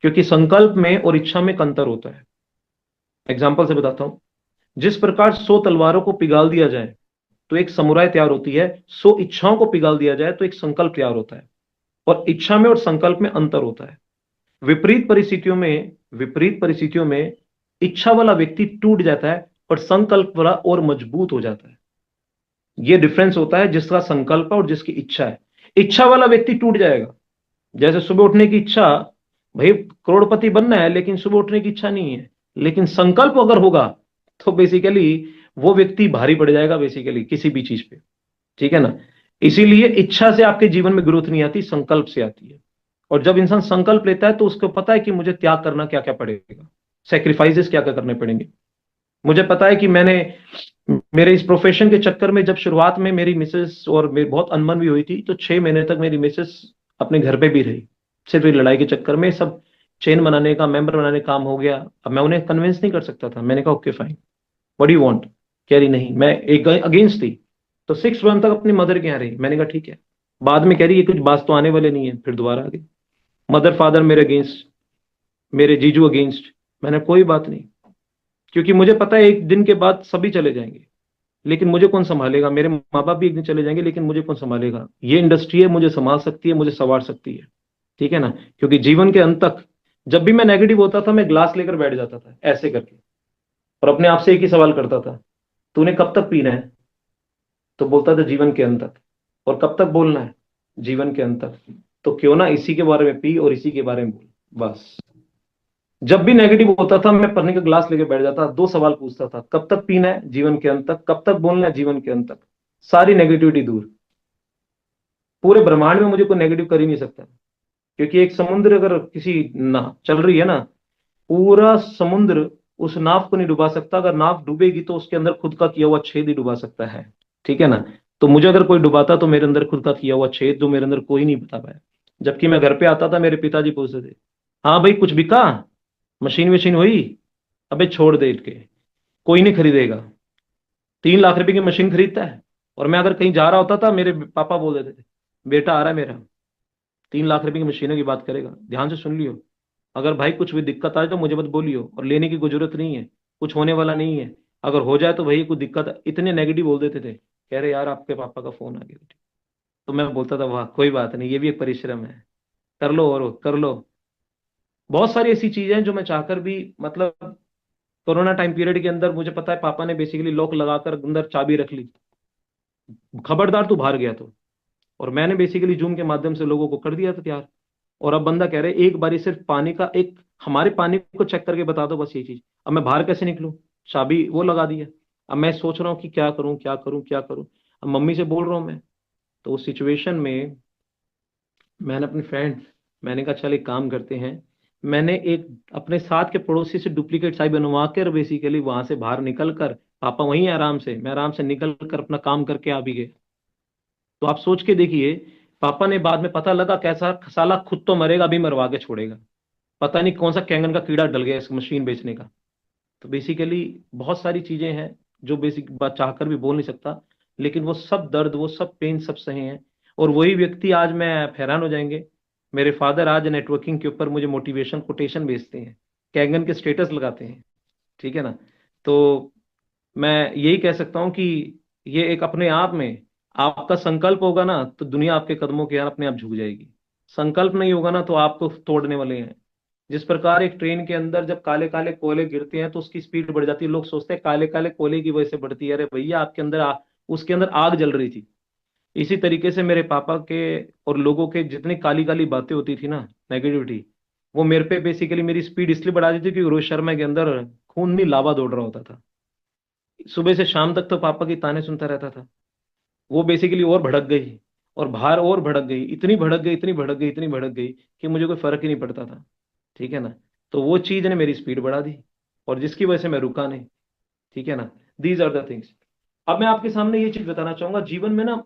क्योंकि संकल्प में और इच्छा में एक अंतर होता है। एग्जाम्पल से बताता हूं, जिस प्रकार 100 तलवारों को पिघाल दिया जाए तो एक समुराय तैयार होती है, 100 इच्छाओं को पिघाल दिया जाए तो एक संकल्प तैयार होता है। और इच्छा में और संकल्प में अंतर होता है। विपरीत परिस्थितियों में इच्छा वाला व्यक्ति टूट जाता है और संकल्प वाला और मजबूत हो जाता है। यह डिफरेंस होता है जिसका संकल्प है और जिसकी इच्छा है। इच्छा वाला व्यक्ति टूट जाएगा। जैसे सुबह उठने की इच्छा, भाई करोड़पति बनना है लेकिन सुबह उठने की इच्छा नहीं है, लेकिन संकल्प अगर होगा तो बेसिकली वो व्यक्ति भारी पड़ जाएगा बेसिकली किसी भी चीज पे। ठीक है ना। इसीलिए इच्छा से आपके जीवन में ग्रोथ नहीं आती, संकल्प से आती है। और जब इंसान संकल्प लेता है तो उसको पता है कि मुझे त्याग करना क्या क्या पड़ेगा, सेक्रीफाइसेस क्या क्या करने पड़ेंगे। मुझे पता है कि मेरे इस प्रोफेशन के चक्कर में जब शुरुआत में मेरी मिसेस और मेरी बहुत अनबन भी हुई थी, तो 6 महीने तक मेरी मिसेस अपने घर पे भी रही, सिर्फ लड़ाई के चक्कर में। सब चेन बनाने का, मेंबर बनाने का काम हो गया। अब मैं उन्हें कन्विंस नहीं कर सकता था। मैंने कहा okay fine, what do you want? कह रही नहीं, मैं एक अगेंस्ट थी। तो 6 मंथ तक अपनी मदर के यहाँ रही। मैंने कहा ठीक है। बाद में कह रही ये कुछ बात तो आने वाले नहीं है, फिर दोबारा आ गई। मदर फादर मेरे अगेंस्ट, मेरे जीजू अगेंस्ट, मैंने कोई बात नहीं, क्योंकि मुझे पता है एक दिन के बाद सभी चले जाएंगे, लेकिन मुझे कौन संभालेगा? मेरे माँ बाप भी एक दिन चले जाएंगे, लेकिन मुझे कौन संभालेगा? ये इंडस्ट्री है, मुझे संभाल सकती है, मुझे संवार सकती है, ठीक है ना? क्योंकि जीवन के अंत तक जब भी मैं नेगेटिव होता था, मैं ग्लास लेकर बैठ जाता था ऐसे करके, और अपने आप से एक ही सवाल करता था, तूने कब तक पीना है? तो बोलता था जीवन के अंत तक। और कब तक बोलना है? जीवन के अंत तक। तो क्यों ना इसी के बारे में पी और इसी के बारे में बोल, बस। जब भी नेगेटिव होता था, मैं पढ़ने का ग्लास लेके बैठ जाता, दो सवाल पूछता था, कब तक पीना है? जीवन के अंत तक। कब तक बोलना है? जीवन के अंत तक। सारी नेगेटिविटी दूर। पूरे ब्रह्मांड में मुझे कोई नेगेटिव कर ही नहीं सकता, क्योंकि एक समुद्र अगर किसी ना चल रही है ना, पूरा समुद्र उस नाव को नहीं डुबा सकता। अगर नाव डूबेगी तो उसके अंदर खुद का किया हुआ छेद ही डुबा सकता है, ठीक है ना? तो मुझे अगर कोई डुबाता तो मेरे अंदर खुद का किया हुआ छेद, जो मेरे अंदर कोई नहीं बता पाया। जबकि मैं घर पे आता था, मेरे पिताजी पूछते थे, हाँ भाई कुछ बिका? मशीन वशीन हुई? अबे छोड़ दे इनके, कोई नहीं खरीदेगा। 3 लाख रुपए की मशीन खरीदता है? और मैं अगर कहीं जा रहा होता था, मेरे पापा बोल देते थे, बेटा आ रहा है मेरा, 3 लाख रुपए की मशीनों की बात करेगा, ध्यान से सुन लियो। अगर भाई कुछ भी दिक्कत आए तो मुझे मत बोलियो, और लेने की कोई जरूरत नहीं है, कुछ होने वाला नहीं है। अगर हो जाए तो भाई कुछ दिक्कत, इतने नेगेटिव बोल देते थे, कह रहे यार आपके पापा का फोन आ गया। तो मैं बोलता था वाह कोई बात नहीं, ये भी एक परिश्रम है, कर लो और कर लो। बहुत सारी ऐसी चीजें हैं जो मैं चाहकर भी, मतलब कोरोना टाइम पीरियड के अंदर मुझे पता है पापा ने बेसिकली लॉक लगाकर अंदर चाबी रख ली, खबरदार तू बाहर गया तो। और मैंने बेसिकली जूम के माध्यम से लोगों को कर दिया था तैयार। और अब बंदा कह रहे एक बारी सिर्फ पानी का एक, हमारे पानी को चेक करके बता दो बस, ये चीज। अब मैं बाहर कैसे निकलूं? चाबी वो लगा दी है। अब मैं सोच रहा हूँ कि क्या करूं क्या करूं क्या करूं। अब मम्मी से बोल रहा हूं मैं। तो उस सिचुएशन में मैंने अपनी फ्रेंड, मैंने कहा चल एक काम करते हैं। मैंने एक अपने साथ के पड़ोसी से डुप्लीकेट चाबी बनवा कर बेसिकली वहां से बाहर निकल कर, पापा वहीं है आराम से, मैं आराम से निकल कर अपना काम करके आ भी गए। तो आप सोच के देखिए, पापा ने बाद में पता लगा कैसा, साला खुद तो मरेगा अभी मरवा के छोड़ेगा। पता नहीं कौन सा कैंगन का कीड़ा डल गया इस मशीन बेचने का। तो बेसिकली बहुत सारी चीजें हैं जो बेसिक बात चाहकर भी बोल नहीं सकता, लेकिन वो सब दर्द, वो सब पेन सब सहे हैं। और वही व्यक्ति आज, मैं आप हैरान हो जाएंगे, मेरे फादर आज नेटवर्किंग के ऊपर मुझे मोटिवेशन कोटेशन भेजते हैं, कैंगन के स्टेटस लगाते हैं, ठीक है ना? तो मैं यही कह सकता हूँ कि ये एक अपने आप में, आपका संकल्प होगा ना तो दुनिया आपके कदमों के यार अपने आप झुक जाएगी। संकल्प नहीं होगा ना तो आपको तोड़ने वाले हैं। जिस प्रकार एक ट्रेन के अंदर जब काले काले कोयले गिरते हैं तो उसकी स्पीड बढ़ जाती है, लोग सोचते हैं काले काले कोयले की वजह से बढ़ती है, अरे भैया आपके अंदर उसके अंदर आग जल रही थी। इसी तरीके से मेरे पापा के और लोगों के जितनी काली काली बातें होती थी ना, नेगेटिविटी, वो मेरे पे बेसिकली मेरी स्पीड इसलिए बढ़ा दी थी कि रोहित शर्मा के अंदर खून नहीं लावा दौड़ रहा होता था। सुबह से शाम तक तो पापा की ताने सुनता रहता था। वो बेसिकली और भड़क गई, और बाहर और भड़क गई, इतनी भड़क गई, इतनी भड़क गई, इतनी भड़क गई कि मुझे कोई फर्क ही नहीं पड़ता था, ठीक है ना? तो वो चीज ने मेरी स्पीड बढ़ा दी, और जिसकी वजह से मैं रुका नहीं, ठीक है ना? These are the things. अब मैं आपके सामने ये चीज बताना चाहूंगा, जीवन में ना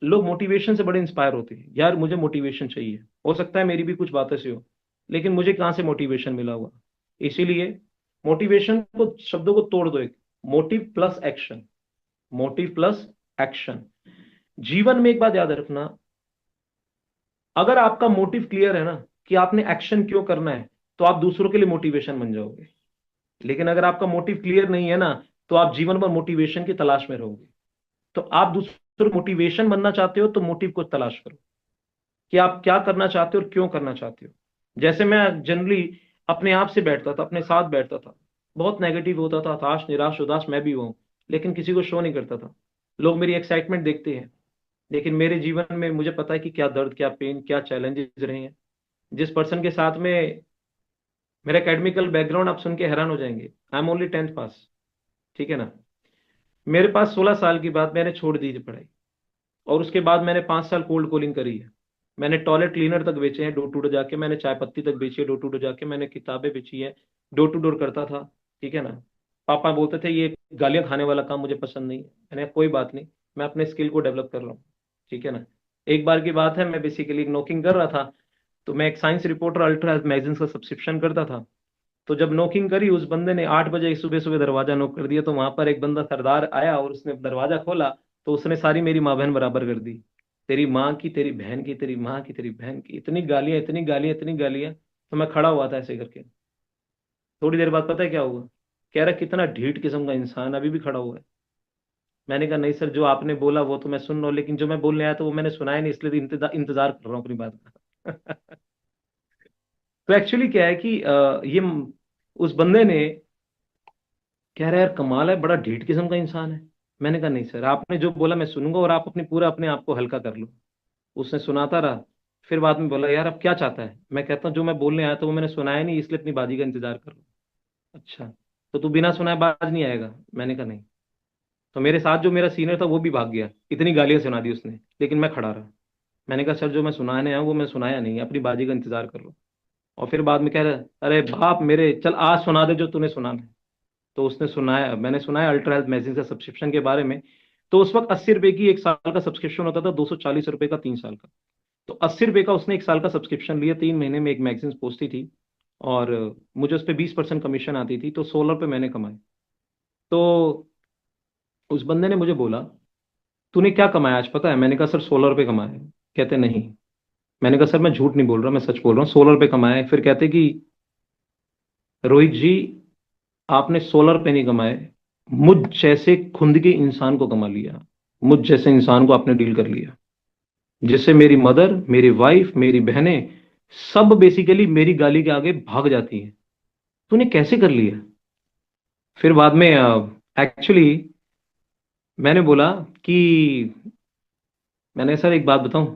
लोग मोटिवेशन से बड़े इंस्पायर होते हैं, यार मुझे मोटिवेशन चाहिए, हो सकता है मेरी भी कुछ बातें से हो, लेकिन मुझे कहाँ से मोटिवेशन मिला हुआ? इसीलिए मोटिवेशन को, शब्दों को तोड़ दो, एक motive plus action, motive plus action. जीवन में एक बात याद रखना, अगर आपका मोटिव क्लियर है ना कि आपने एक्शन क्यों करना है, तो आप दूसरों के लिए मोटिवेशन बन जाओगे। लेकिन अगर आपका मोटिव क्लियर नहीं है ना, तो आप जीवन भर मोटिवेशन की तलाश में रहोगे। तो आप दूसरों मोटिवेशन बनना चाहते हो तो मोटिव को तलाश करो कि आप क्या करना चाहते हो और क्यों करना चाहते हो। जैसे मैं जनरली अपने आप से बैठता था, अपने साथ बैठता था, बहुत नेगेटिव होता था, हताश निराश उदास मैं भी हूँ, लेकिन किसी को शो नहीं करता था। लोग मेरी एक्साइटमेंट देखते हैं, लेकिन मेरे जीवन में मुझे पता है कि क्या दर्द, क्या पेन, क्या चैलेंजेस रहे हैं। जिस पर्सन के साथ में, मेरा एकेडमिकल बैकग्राउंड आप सुन के हैरान हो जाएंगे, आई एम ओनली 10th पास, ठीक है ना? मेरे पास 16 साल की बात, मैंने छोड़ दी थी पढ़ाई, और उसके बाद मैंने 5 साल कोल्ड कॉलिंग करी है। मैंने टॉयलेट क्लीनर तक बेचे हैं, डोर टू डोर जाके, मैंने चाय पत्ती तक बेची है डोर टू डोर जाके, मैंने किताबें बेची है, डोर टू डोर करता था, ठीक है ना? पापा बोलते थे ये गालियां खाने वाला काम मुझे पसंद नहीं है। मैंने कहा, कोई बात नहीं, मैं अपने स्किल को डेवलप कर रहा हूँ, ठीक है ना? एक बार की बात है, मैं बेसिकली नोकिंग कर रहा था, तो मैं एक science reporter ultra health magazine का सब्सक्रिप्शन करता था। तो जब नोकिंग करी, उस बंदे ने 8 बजे सुबह सुबह दरवाजा नोक कर दिया, तो वहां पर एक बंदा सरदार आया और उसने दरवाजा खोला, तो उसने सारी मेरी माँ बहन बराबर कर दी। तेरी माँ की, तेरी बहन की, तेरी माँ की, तेरी बहन की, इतनी गालियां, इतनी गालियां, इतनी गालियां। तो मैं खड़ा हुआ था ऐसे करके। थोड़ी देर बाद पता है क्या हुआ? कह रहा कितना ढीठ किस्म का इंसान, अभी भी खड़ा हुआ है। मैंने कहा नहीं सर, जो आपने बोला वो तो मैं सुन रहा हूँ, लेकिन जो मैं बोलने आया था वो मैंने सुनाया नहीं, इसलिए तो इंतजार कर रहा हूँ अपनी बात का। तो एक्चुअली क्या है कि उस बंदे ने कह रहा है यार कमाल है, बड़ा ढीठ किस्म का इंसान है। मैंने कहा नहीं सर, आपने जो बोला मैं सुनूंगा, और आप अपने आप को हल्का कर लो। उसने सुनाता रहा। फिर बाद में बोला यार अब क्या चाहता है? मैं कहता हूँ जो मैं बोलने आया था वो मैंने सुनाया नहीं, इसलिए अपनी बाजी का इंतजार कर लो। अच्छा, तो तू बिना सुनाए बाज नहीं आएगा? मैंने कहा नहीं। तो मेरे साथ जो मेरा सीनियर था वो भी भाग गया, इतनी गालियां सुना दी उसने, लेकिन मैं खड़ा रहा। मैंने कहा सर जो मैं सुनाने आया हूं वो मैं सुनाया नहीं, अपनी बाजी का इंतजार कर लो। और फिर बाद में कह रहा अरे बाप मेरे, चल आज सुना दे जो तूने सुना है। तो उसने सुनाया, मैंने सुनाया अल्ट्रा हेल्थ मैगजीन का सब्सक्रिप्शन के बारे में। तो उस वक्त 80 रुपए की एक साल का सब्सक्रिप्शन होता था, 240 रुपए का 3 साल का। तो 80 रुपए का उसने एक साल का सब्सक्रिप्शन लिया, 3 महीने में एक मैगजीन पहुंचती थी। और मुझे उस पर 20% कमीशन आती थी, तो 16 रुपए मैंने कमाए। तो उस बंदे ने मुझे बोला तूने क्या कमाया आज पता है? मैंने कहा सर 16 रुपए कमाए। कहते नहीं। मैंने कहा सर मैं झूठ नहीं बोल रहा, मैं सच बोल रहा हूँ, 16 रुपए कमाए। फिर कहते कि रोहित जी, आपने 16 रुपए नहीं कमाए, मुझ जैसे खुद के इंसान को कमा लिया। मुझ जैसे इंसान को आपने डील कर लिया, जिससे मेरी मदर, मेरी वाइफ, मेरी बहनें सब बेसिकली मेरी गाली के आगे भाग जाती हैं। तूने कैसे कर लिया? फिर बाद में एक्चुअली मैंने बोला कि मैंने सर एक बात बताऊं,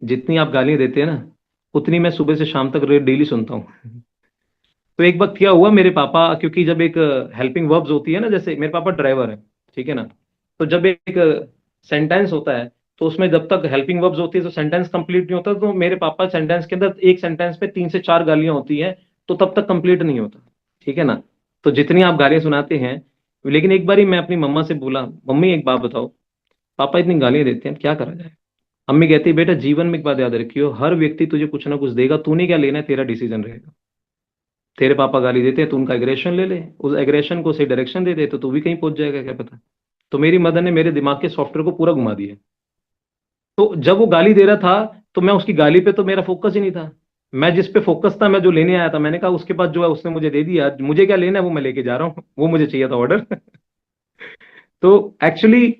जितनी आप गालियां देते हैं ना, उतनी मैं सुबह से शाम तक डेली सुनता हूँ। तो एक वक्त क्या हुआ, मेरे पापा, क्योंकि जब एक हेल्पिंग वर्ब्स होती है ना, जैसे मेरे पापा ड्राइवर है, ठीक है ना, तो जब एक सेंटेंस होता है, तो उसमें जब तक हेल्पिंग वर्ब्स होती है तो सेंटेंस कंप्लीट नहीं होता। तो मेरे पापा सेंटेंस के अंदर, एक सेंटेंस में 3 से 4 गालियां होती हैं, तो तब तक कंप्लीट नहीं होता, ठीक है ना। तो जितनी आप गालियां सुनाते हैं, लेकिन एक बारी मैं अपनी मम्मा से बोला, मम्मी एक बात बताओ, पापा इतनी गालियां देते हैं, क्या करा जाए? अम्मी कहती बेटा, जीवन में एक बात याद रखियो, हर व्यक्ति तुझे कुछ ना कुछ देगा, तूने क्या लेना है, तेरा डिसीजन रहेगा। तेरे पापा गाली देते हैं, तू उनका एग्रेशन ले ले, उस एग्रेशन को सही डायरेक्शन दे दे, तो तू भी कहीं पहुंच जाएगा, क्या पता। तो मेरी मदर ने मेरे दिमाग के सॉफ्टवेयर को पूरा घुमा दिया। तो जब वो गाली दे रहा था, तो मैं उसकी गाली पे तो मेरा फोकस ही नहीं था। मैं जिस पे फोकस था, मैं जो लेने आया था, मैंने कहा उसके बाद जो है उसने मुझे दे दिया, मुझे क्या लेना है वो मैं लेके जा रहा हूँ, वो मुझे चाहिए था ऑर्डर। तो एक्चुअली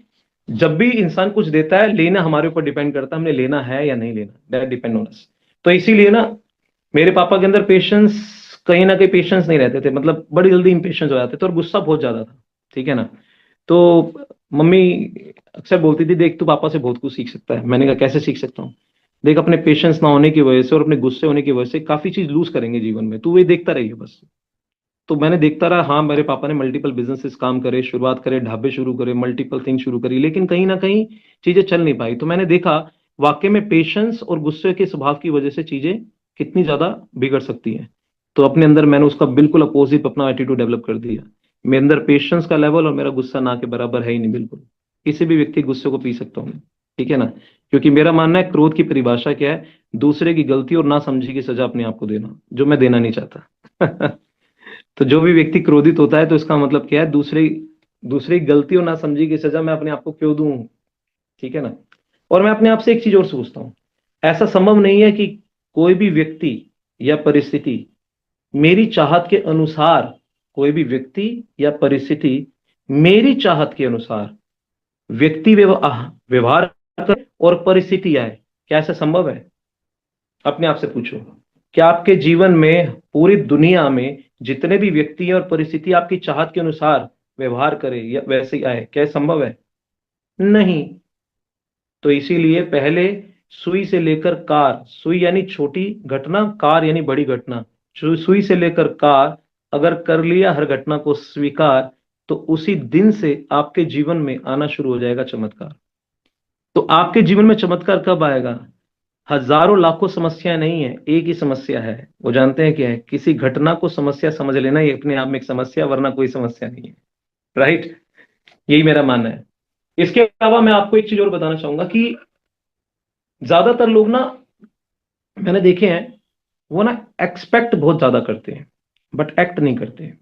जब भी इंसान कुछ देता है, लेना हमारे ऊपर डिपेंड करता है, हमने लेना है या नहीं लेना, दैट डिपेंड ऑन अस। तो इसीलिए ना, मेरे पापा के अंदर पेशेंस, कहीं ना कहीं पेशेंस नहीं रहते थे, मतलब बड़ी जल्दी इंपेशेंस हो जाते थे, और गुस्सा बहुत ज्यादा था, ठीक है ना। तो मम्मी अक्सर बोलती थी देख तू पापा से बहुत कुछ सीख सकता है। मैंने कहा कैसे सीख सकता हूँ? देख, अपने पेशेंस ना होने की वजह से और अपने गुस्से होने की वजह से काफी चीज लूज करेंगे जीवन में, तू ये देखता रहिए बस। तो मैंने देखता रहा, हाँ मेरे पापा ने मल्टीपल बिजनेसेस काम करे, शुरुआत करे, ढाबे शुरू करे, मल्टीपल थिंग शुरू करी, लेकिन कहीं ना कहीं चीजें चल नहीं पाई। तो मैंने देखा वाकई में पेशेंस और गुस्से के स्वभाव की वजह से चीजें कितनी ज्यादा बिगड़ सकती हैं। तो अपने अंदर मैंने उसका बिल्कुल अपोजिट अपना एटीट्यूड डेवलप कर दिया। मेरे अंदर पेशेंस का लेवल और मेरा गुस्सा ना के बराबर है ही नहीं, बिल्कुल। किसी भी व्यक्ति के गुस्से को पी सकता हूँ मैं, ठीक है ना। क्योंकि मेरा मानना है क्रोध की परिभाषा क्या है? दूसरे की गलती और ना समझी की सजा अपने आप को देना, जो मैं देना नहीं चाहता। तो जो भी व्यक्ति क्रोधित होता है, तो इसका मतलब क्या है? दूसरे दूसरी गलती और ना समझी की सजा मैं अपने आप को क्यों दूं, ठीक है ना। और मैं अपने आप से एक चीज और सोचता हूं, ऐसा संभव नहीं है कि कोई भी व्यक्ति या परिस्थिति मेरी चाहत के अनुसार, कोई भी व्यक्ति या परिस्थिति मेरी चाहत के अनुसार व्यक्ति व्यवहार करे और परिस्थिति आए। क्या ऐसा संभव है? अपने आप से पूछो, क्या आपके जीवन में, पूरी दुनिया में जितने भी व्यक्ति और परिस्थिति आपकी चाहत के अनुसार व्यवहार करे या वैसे ही आए, क्या संभव है? नहीं। तो इसीलिए पहले सुई से लेकर कार, सुई यानी छोटी घटना, कार यानी बड़ी घटना, सुई से लेकर कार, अगर कर लिया हर घटना को स्वीकार, तो उसी दिन से आपके जीवन में आना शुरू हो जाएगा चमत्कार। तो आपके जीवन में चमत्कार कब आएगा? हजारों लाखों समस्याएं नहीं है, एक ही समस्या है। वो जानते हैं क्या है? किसी घटना को समस्या समझ लेना, ये अपने आप में एक समस्या, वरना कोई समस्या नहीं है। राइट? यही मेरा मानना है। इसके अलावा मैं आपको एक चीज और बताना चाहूंगा कि ज्यादातर लोग ना, मैंने देखे हैं, वो ना एक्सपेक्ट बहुत ज्यादा करते हैं बट एक्ट नहीं करते।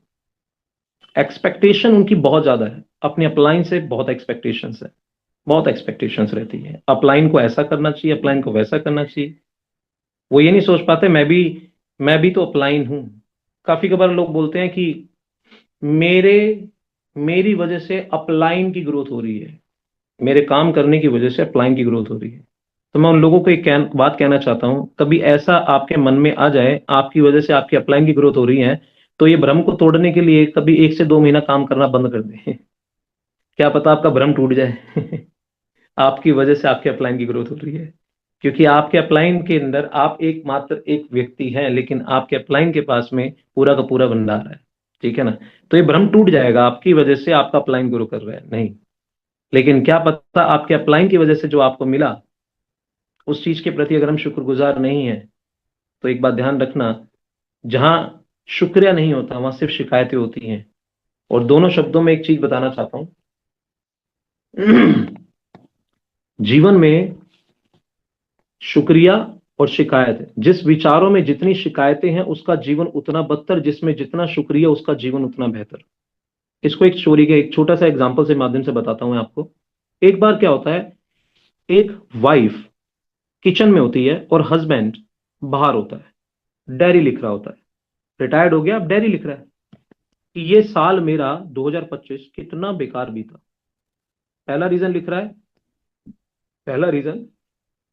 एक्सपेक्टेशन उनकी बहुत ज्यादा है, अपने अपलाइन से बहुत एक्सपेक्टेशंस है, बहुत एक्सपेक्टेशंस रहती है, अपलाइन को ऐसा करना चाहिए, अपलाइन को वैसा करना चाहिए। वो ये नहीं सोच पाते मैं भी तो अपलाइन हूं। काफी कबार लोग बोलते हैं कि मेरे मेरी वजह से अपलाइन की ग्रोथ हो रही है, मेरे काम करने की वजह से अपलाइन की ग्रोथ हो रही है। तो मैं उन लोगों को एक बात कहना चाहता हूं, कभी ऐसा आपके मन में आ जाए आपकी वजह से आपकी अपलाइन की ग्रोथ हो रही है, तो ये भ्रम को तोड़ने के लिए कभी 1 से 2 महीना काम करना बंद कर दें। क्या पता आपका भ्रम टूट जाए। आपकी वजह से आपके अपलाइन की ग्रोथ हो रही है, क्योंकि आपके अपलाइन के अंदर आप एकमात्र एक व्यक्ति हैं, लेकिन आपके अपलाइन के पास में पूरा का पूरा भंडार है। ठीक है ना? तो ये भ्रम टूट जाएगा, आपकी वजह से आपका अपलाइन ग्रो कर रहा है नहीं, लेकिन क्या पता आपके अपलाइन की वजह से जो आपको मिला उस चीज के प्रति अगर हम शुक्रगुजार नहीं है, तो एक बात ध्यान रखना, जहां शुक्रिया नहीं होता वहां सिर्फ शिकायतें होती हैं। और दोनों शब्दों में एक चीज बताना चाहता हूं। जीवन में शुक्रिया और शिकायत, जिस विचारों में जितनी शिकायतें हैं उसका जीवन उतना बदतर, जिसमें जितना शुक्रिया उसका जीवन उतना बेहतर। इसको एक स्टोरी के एक छोटा सा एग्जांपल से माध्यम से बताता हूं आपको। एक बार क्या होता है, एक वाइफ किचन में होती है और हस्बैंड बाहर होता है, डायरी लिख रहा होता है। रिटायर्ड हो गया, अब डायरी लिख रहा है कि ये साल मेरा 2025 कितना बेकार बीता। पहला रीजन लिख रहा है, पहला रीजन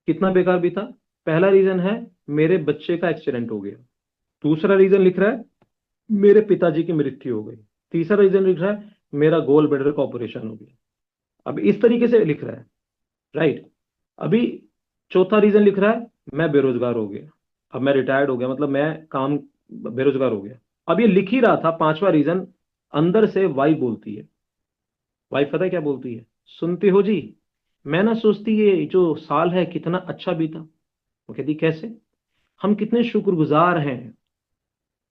कितना बेकार बीता, पहला रीजन है मेरे बच्चे का एक्सीडेंट हो गया। दूसरा रीजन लिख रहा है मेरे पिताजी की मृत्यु हो गई। तीसरा रीजन लिख रहा है मेरा गोल ब्लैडर का ऑपरेशन हो गया। अब इस तरीके से लिख रहा है, राइट। अभी चौथा रीजन लिख रहा है मैं बेरोजगार हो गया, अब मैं रिटायर्ड हो गया, मतलब मैं काम बेरोजगार हो गया। अब ये लिख ही रहा था, पांचवा रीजन अंदर से वाइफ बोलती है। वाइफ पता है क्या बोलती है? सुनते हो जी, मैं ना सोचती ये जो साल है कितना अच्छा बीता। वो कहती कैसे? हम कितने शुक्रगुजार हैं,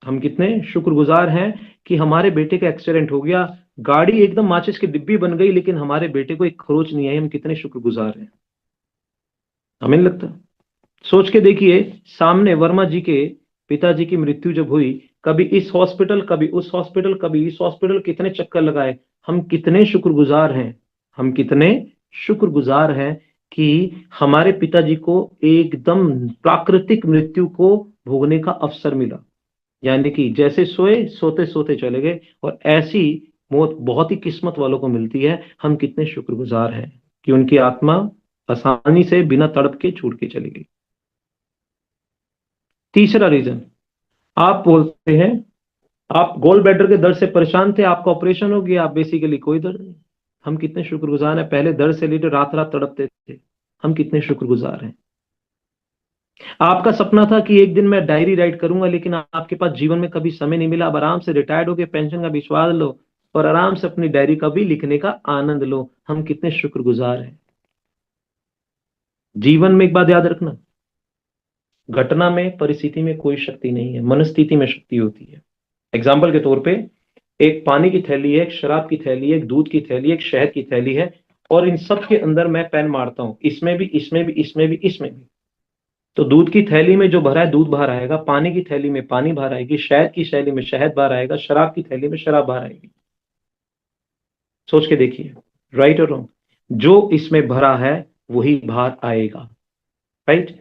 हम कितने शुक्रगुजार हैं कि हमारे बेटे का एक्सीडेंट हो गया, गाड़ी एकदम माचिस की डिब्बी बन गई, लेकिन हमारे बेटे को एक खरोच नहीं आई। हम कितने शुक्रगुजार हैं। हमें नहीं लगता? सोच के देखिए, सामने वर्मा जी के पिताजी की मृत्यु जब हुई, कभी इस हॉस्पिटल कभी उस हॉस्पिटल कभी इस हॉस्पिटल, कितने चक्कर लगाए। हम कितने शुक्रगुजार हैं, हम कितने शुक्रगुजार हैं कि हमारे पिताजी को एकदम प्राकृतिक मृत्यु को भोगने का अवसर मिला। यानी कि जैसे सोए सोते सोते चले गए, और ऐसी मौत बहुत ही किस्मत वालों को मिलती है। हम कितने शुक्रगुजार हैं कि उनकी आत्मा आसानी से बिना तड़प के छूट के चली गई। तीसरा रीजन, आप बोलते हैं आप गोल्ड ब्लैडर के दर्द से परेशान थे, आपका ऑपरेशन हो गया, आप बेसिकली कोई दर्द नहीं। हम कितने शुक्रगुजार हैं, पहले दर्द से लेकर रात रात तड़पते थे। हम कितने शुक्रगुजार हैं। आपका सपना था कि एक दिन मैं डायरी राइट करूंगा, लेकिन आपके पास जीवन में कभी समय नहीं मिला। अब आराम से रिटायर्ड होकर पेंशन का विश्वास लो और आराम से अपनी डायरी का भी लिखने का आनंद लो। हम कितने शुक्रगुजार हैं। जीवन में एक बात याद रखना, घटना में परिस्थिति में कोई शक्ति नहीं है, मनस्थिति में शक्ति होती है। एग्जाम्पल के तौर पे, एक पानी की थैली है, एक शराब की थैली है, एक दूध की थैली है, एक शहद की थैली है, और इन सब के अंदर मैं पेन मारता हूं, इसमें भी इसमें भी इसमें भी इसमें भी। तो दूध की थैली में जो भरा है दूध बाहर आएगा, पानी की थैली में पानी बाहर आएगी, शहद की थैली में शहद बाहर आएगा, शराब की थैली में शराब बाहर आएगी। सोच के देखिए, राइट और रॉन्ग, जो इसमें भरा है वही बाहर आएगा, राइट।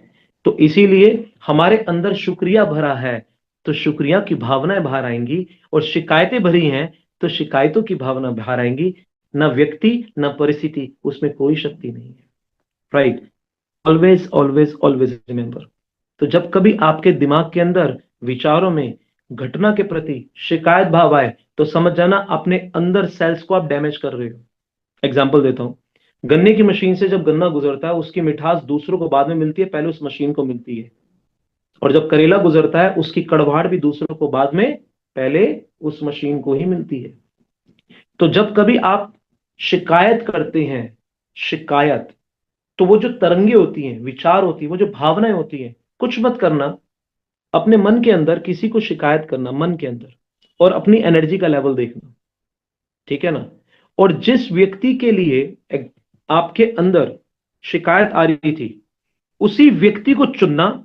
तो इसीलिए हमारे अंदर शुक्रिया भरा है तो शुक्रिया की भावनाएं बाहर आएंगी, और शिकायतें भरी हैं तो शिकायतों की भावना बाहर आएंगी। ना व्यक्ति ना परिस्थिति, उसमें कोई शक्ति नहीं है, right. Always always always remember. तो जब कभी आपके दिमाग के अंदर विचारों में घटना के प्रति शिकायत भाव आए, तो समझ जाना अपने अंदर सेल्स को आप डैमेज कर रहे हो। एग्जाम्पल देता हूं, गन्ने की मशीन से जब गन्ना गुजरता है उसकी मिठास दूसरों को बाद में मिलती है, पहले उस मशीन को मिलती है। और जब करेला गुजरता है उसकी कड़वाहट भी दूसरों को बाद में, पहले उस मशीन को ही मिलती है। तो जब कभी आप शिकायत करते हैं, शिकायत, तो वो जो तरंगे होती हैं, विचार होती है, वो जो भावनाएं होती हैं, कुछ मत करना, अपने मन के अंदर किसी को शिकायत करना मन के अंदर, और अपनी एनर्जी का लेवल देखना, ठीक है ना। और जिस व्यक्ति के लिए आपके अंदर शिकायत आ रही थी, उसी व्यक्ति को चुनना,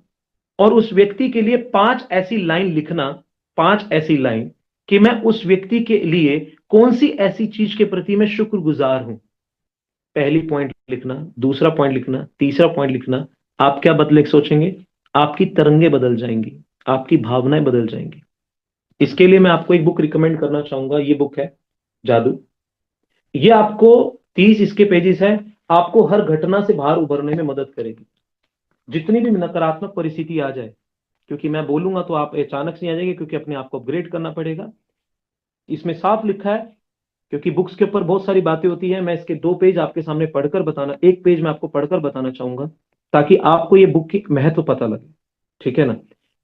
और उस व्यक्ति के लिए 5 ऐसी लाइन लिखना, 5 ऐसी लाइन कि मैं उस व्यक्ति के लिए कौन सी ऐसी चीज के प्रति मैं शुक्रगुजार हूं। पहली पॉइंट लिखना, दूसरा पॉइंट लिखना, तीसरा पॉइंट लिखना। आप क्या बदले सोचेंगे? आपकी तरंगे बदल जाएंगी, आपकी भावनाएं बदल जाएंगी। इसके लिए मैं आपको एक बुक रिकमेंड करना चाहूंगा। ये बुक है जादू। ये आपको 30 इसके पेजेस है, आपको हर घटना से बाहर उभरने में मदद करेगी। जितनी भी नकारात्मक परिस्थिति आ जाए, क्योंकि मैं बोलूंगा तो आप अचानक से आ जाएंगे, क्योंकि अपने आप को अपग्रेड करना पड़ेगा। इसमें साफ लिखा है, क्योंकि बुक्स के ऊपर बहुत सारी बातें होती है। मैं इसके 2 पेज आपके सामने पढ़कर बताना, एक पेज मैं आपको पढ़कर बताना चाहूंगा, ताकि आपको ये बुक की महत्व पता लगे। ठीक है ना?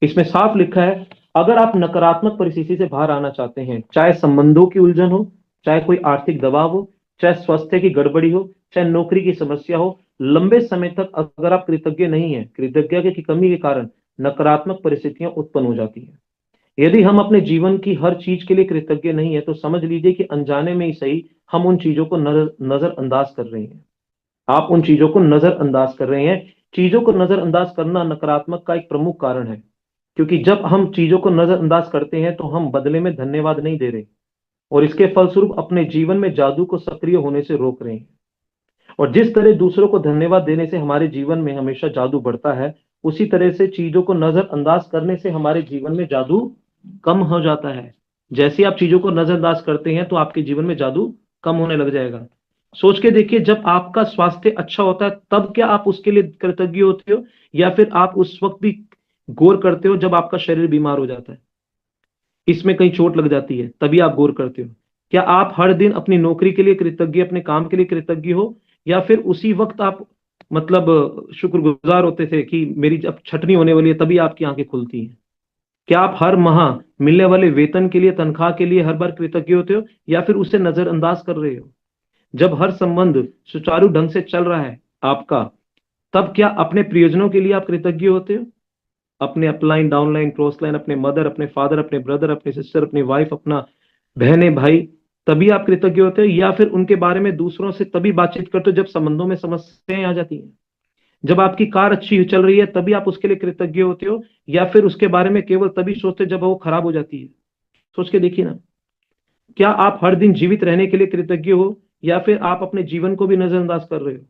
इसमें साफ लिखा है, अगर आप नकारात्मक परिस्थिति से बाहर आना चाहते हैं, चाहे संबंधों की उलझन हो, चाहे कोई आर्थिक दबाव हो, चाहे स्वास्थ्य की गड़बड़ी हो, चाहे नौकरी की समस्या हो, लंबे समय तक अगर आप कृतज्ञ नहीं है, कृतज्ञता की कमी के कारण नकारात्मक परिस्थितियां उत्पन्न हो जाती है। यदि हम अपने जीवन की हर चीज के लिए कृतज्ञ नहीं है, तो समझ लीजिए कि अनजाने में ही सही हम उन चीजों को नजरअंदाज कर रहे हैं। आप उन चीजों को नजरअंदाज कर रहे हैं। चीजों को नजरअंदाज करना नकारात्मक का एक प्रमुख कारण है, क्योंकि जब हम चीजों को नजरअंदाज करते हैं तो हम बदले में धन्यवाद नहीं दे रहे, और इसके फलस्वरूप अपने जीवन में जादू को सक्रिय होने से रोक रहे हैं। और जिस तरह दूसरों को धन्यवाद देने से हमारे जीवन में हमेशा जादू बढ़ता है, उसी तरह से चीजों को नजरअंदाज करने से हमारे जीवन में जादू कम हो जाता है। जैसे आप चीजों को नजरअंदाज करते हैं तो आपके जीवन में जादू कम होने लग जाएगा। सोच के देखिए, जब आपका स्वास्थ्य अच्छा होता है तब क्या आप उसके लिए कृतज्ञ होते हो, या फिर आप उस वक्त भी गौर करते हो जब आपका शरीर बीमार हो जाता है, इसमें कहीं चोट लग जाती है, तभी आप गौर करते हो? क्या आप हर दिन अपनी नौकरी के लिए कृतज्ञ, अपने काम के लिए कृतज्ञ हो, या फिर उसी वक्त आप शुक्रगुजार होते थे कि मेरी जब छटनी होने वाली है तभी आपकी आंखें खुलती हैं? क्या आप हर माह मिलने वाले वेतन के लिए, तनख्वाह के लिए हर बार कृतज्ञ होते हो, या फिर उसे नजरअंदाज कर रहे हो? जब हर संबंध सुचारू ढंग से चल रहा है आपका, तब क्या अपने प्रियजनों के लिए आप कृतज्ञ होते हो? अपने अपलाइन, डाउनलाइन, क्रॉस लाइन, अपने मदर, अपने फादर, अपने ब्रदर, अपने सिस्टर, अपनी वाइफ, अपना बहने भाई, तभी आप कृतज्ञ होते हो? या फिर उनके बारे में दूसरों से तभी बातचीत करते हो जब संबंधों में समस्याएं आ जाती हैं? जब आपकी कार अच्छी चल रही है तभी आप उसके लिए कृतज्ञ होते हो, या फिर उसके बारे में केवल तभी सोचते हो जब वो खराब हो जाती है? सोच के देखिए ना। क्या आप हर दिन जीवित रहने के लिए कृतज्ञ हो, या फिर आप अपने जीवन को भी नजरअंदाज कर रहे हो?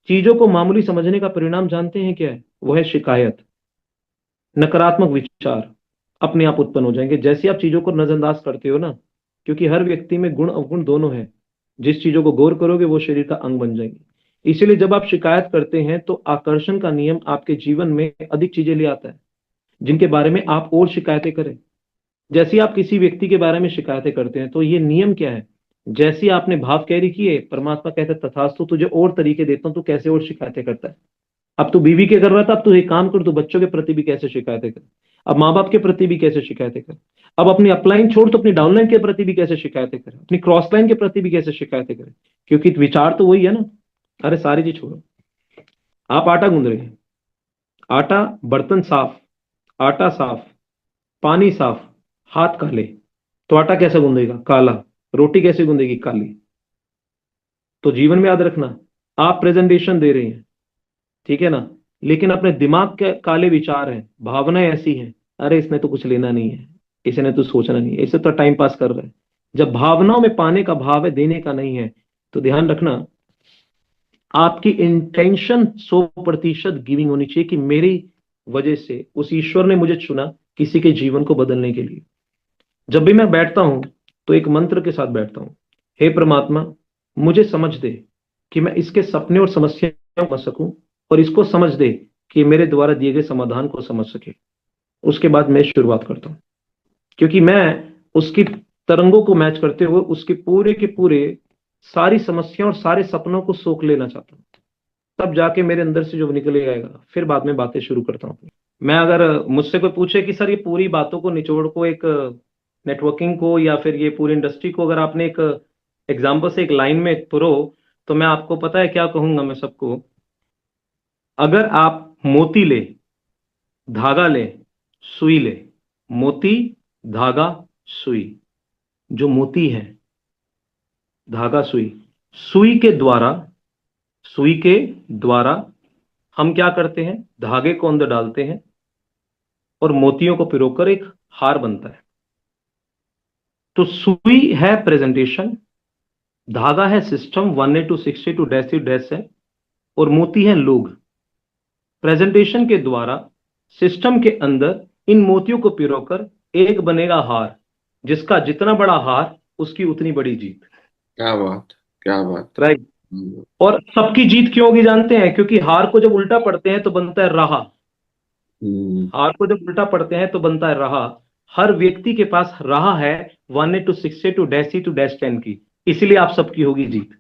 चीजों को मामूली समझने का परिणाम जानते हैं क्या है? वो है शिकायत। नकारात्मक विचार अपने आप उत्पन्न हो जाएंगे जैसे आप चीजों को नजरअंदाज करते हो ना, क्योंकि हर व्यक्ति में गुण अवगुण दोनों है। जिस चीजों को गौर करोगे वो शरीर का अंग बन जाएंगे। इसीलिए जब आप शिकायत करते हैं तो आकर्षण का नियम आपके जीवन में अधिक चीजें ले आता है जिनके बारे में आप और शिकायतें करें। जैसे आप किसी व्यक्ति के बारे में शिकायतें करते हैं तो ये नियम क्या है? जैसे आपने भाव कैरी किए, परमात्मा कहते हैं तथास्तु, तुझे और तरीके देता हूं, तू कैसे और शिकायतें करता है। अब तू बीवी के कर रहा था, अब तू एक काम कर, तू बच्चों के प्रति भी कैसे शिकायतें कर, अब माँ बाप के प्रति भी कैसे शिकायतें कर, अब अपनी अपलाइन छोड़ तो अपनी डाउनलाइन के प्रति भी कैसे शिकायतें कर, अपनी क्रॉस लाइन के प्रति भी कैसे शिकायतें करें, क्योंकि विचार तो वही है ना। अरे सारी चीज छोड़ो, आप आटा गूंद रहे हैं, आटा, बर्तन साफ, आटा साफ, पानी साफ, हाथ काले, तो आटा कैसे गूंदेगा? काला। रोटी कैसे गूंदेगी? काली। तो जीवन में याद रखना, आप प्रेजेंटेशन दे रहे हैं, ठीक है ना, लेकिन अपने दिमाग के काले विचार हैं, भावनाएं ऐसी हैं, अरे इसने तो कुछ लेना नहीं है, इसने तो सोचना नहीं है, इसे तो टाइम पास कर रहा है। जब भावनाओं में पाने का भाव है, देने का नहीं है, तो ध्यान रखना, आपकी इंटेंशन 100% गिविंग होनी चाहिए कि मेरी वजह से उस ईश्वर ने मुझे चुना किसी के जीवन को बदलने के लिए। जब भी मैं बैठता हूं तो एक मंत्र के साथ बैठता हूं, हे परमात्मा, मुझे समझ दे कि मैं इसके सपने और समस्याओं को समझ सकूं, और इसको समझ दे कि मेरे द्वारा दिए गए समाधान को समझ सके। उसके बाद मैं शुरुआत करता हूं, क्योंकि मैं उसकी तरंगों को मैच करते हुए उसके पूरे के पूरे सारी समस्याओं और सारे सपनों को सोख लेना चाहता हूं। तब जाके मेरे अंदर से जो निकले आएगा, फिर बाद में बातें शुरू करता हूं। मैं, अगर मुझसे कोई पूछे कि सर ये पूरी बातों को निचोड़ को, एक नेटवर्किंग को या फिर ये पूरी इंडस्ट्री को अगर आपने एक एग्जाम्पल से एक लाइन में पुरो, तो मैं आपको पता है क्या कहूंगा मैं सबको? अगर आप मोती ले, धागा ले, सुई ले, मोती, धागा, सुई, जो मोती है, धागा, सुई, सुई के द्वारा, सुई के द्वारा हम क्या करते हैं? धागे को अंदर डालते हैं और मोतियों को पिरोकर एक हार बनता है। तो सुई है प्रेजेंटेशन, धागा है सिस्टम 1A to 62 है, और मोती है लोग। प्रेजेंटेशन के द्वारा सिस्टम के अंदर इन मोतियों को पिरोकर एक बनेगा हार, जिसका जितना बड़ा हार उसकी उतनी बड़ी जीत। क्या बात, क्या बात। राइट। और सबकी जीत क्यों होगी जानते हैं? क्योंकि हार को जब उल्टा पढ़ते हैं तो बनता है रहा। हार को जब उल्टा पढ़ते हैं तो बनता है रहा। हर व्यक्ति के पास रहा है 1A to 6A to -E to -10 की, इसलिए आप सबकी होगी जीत।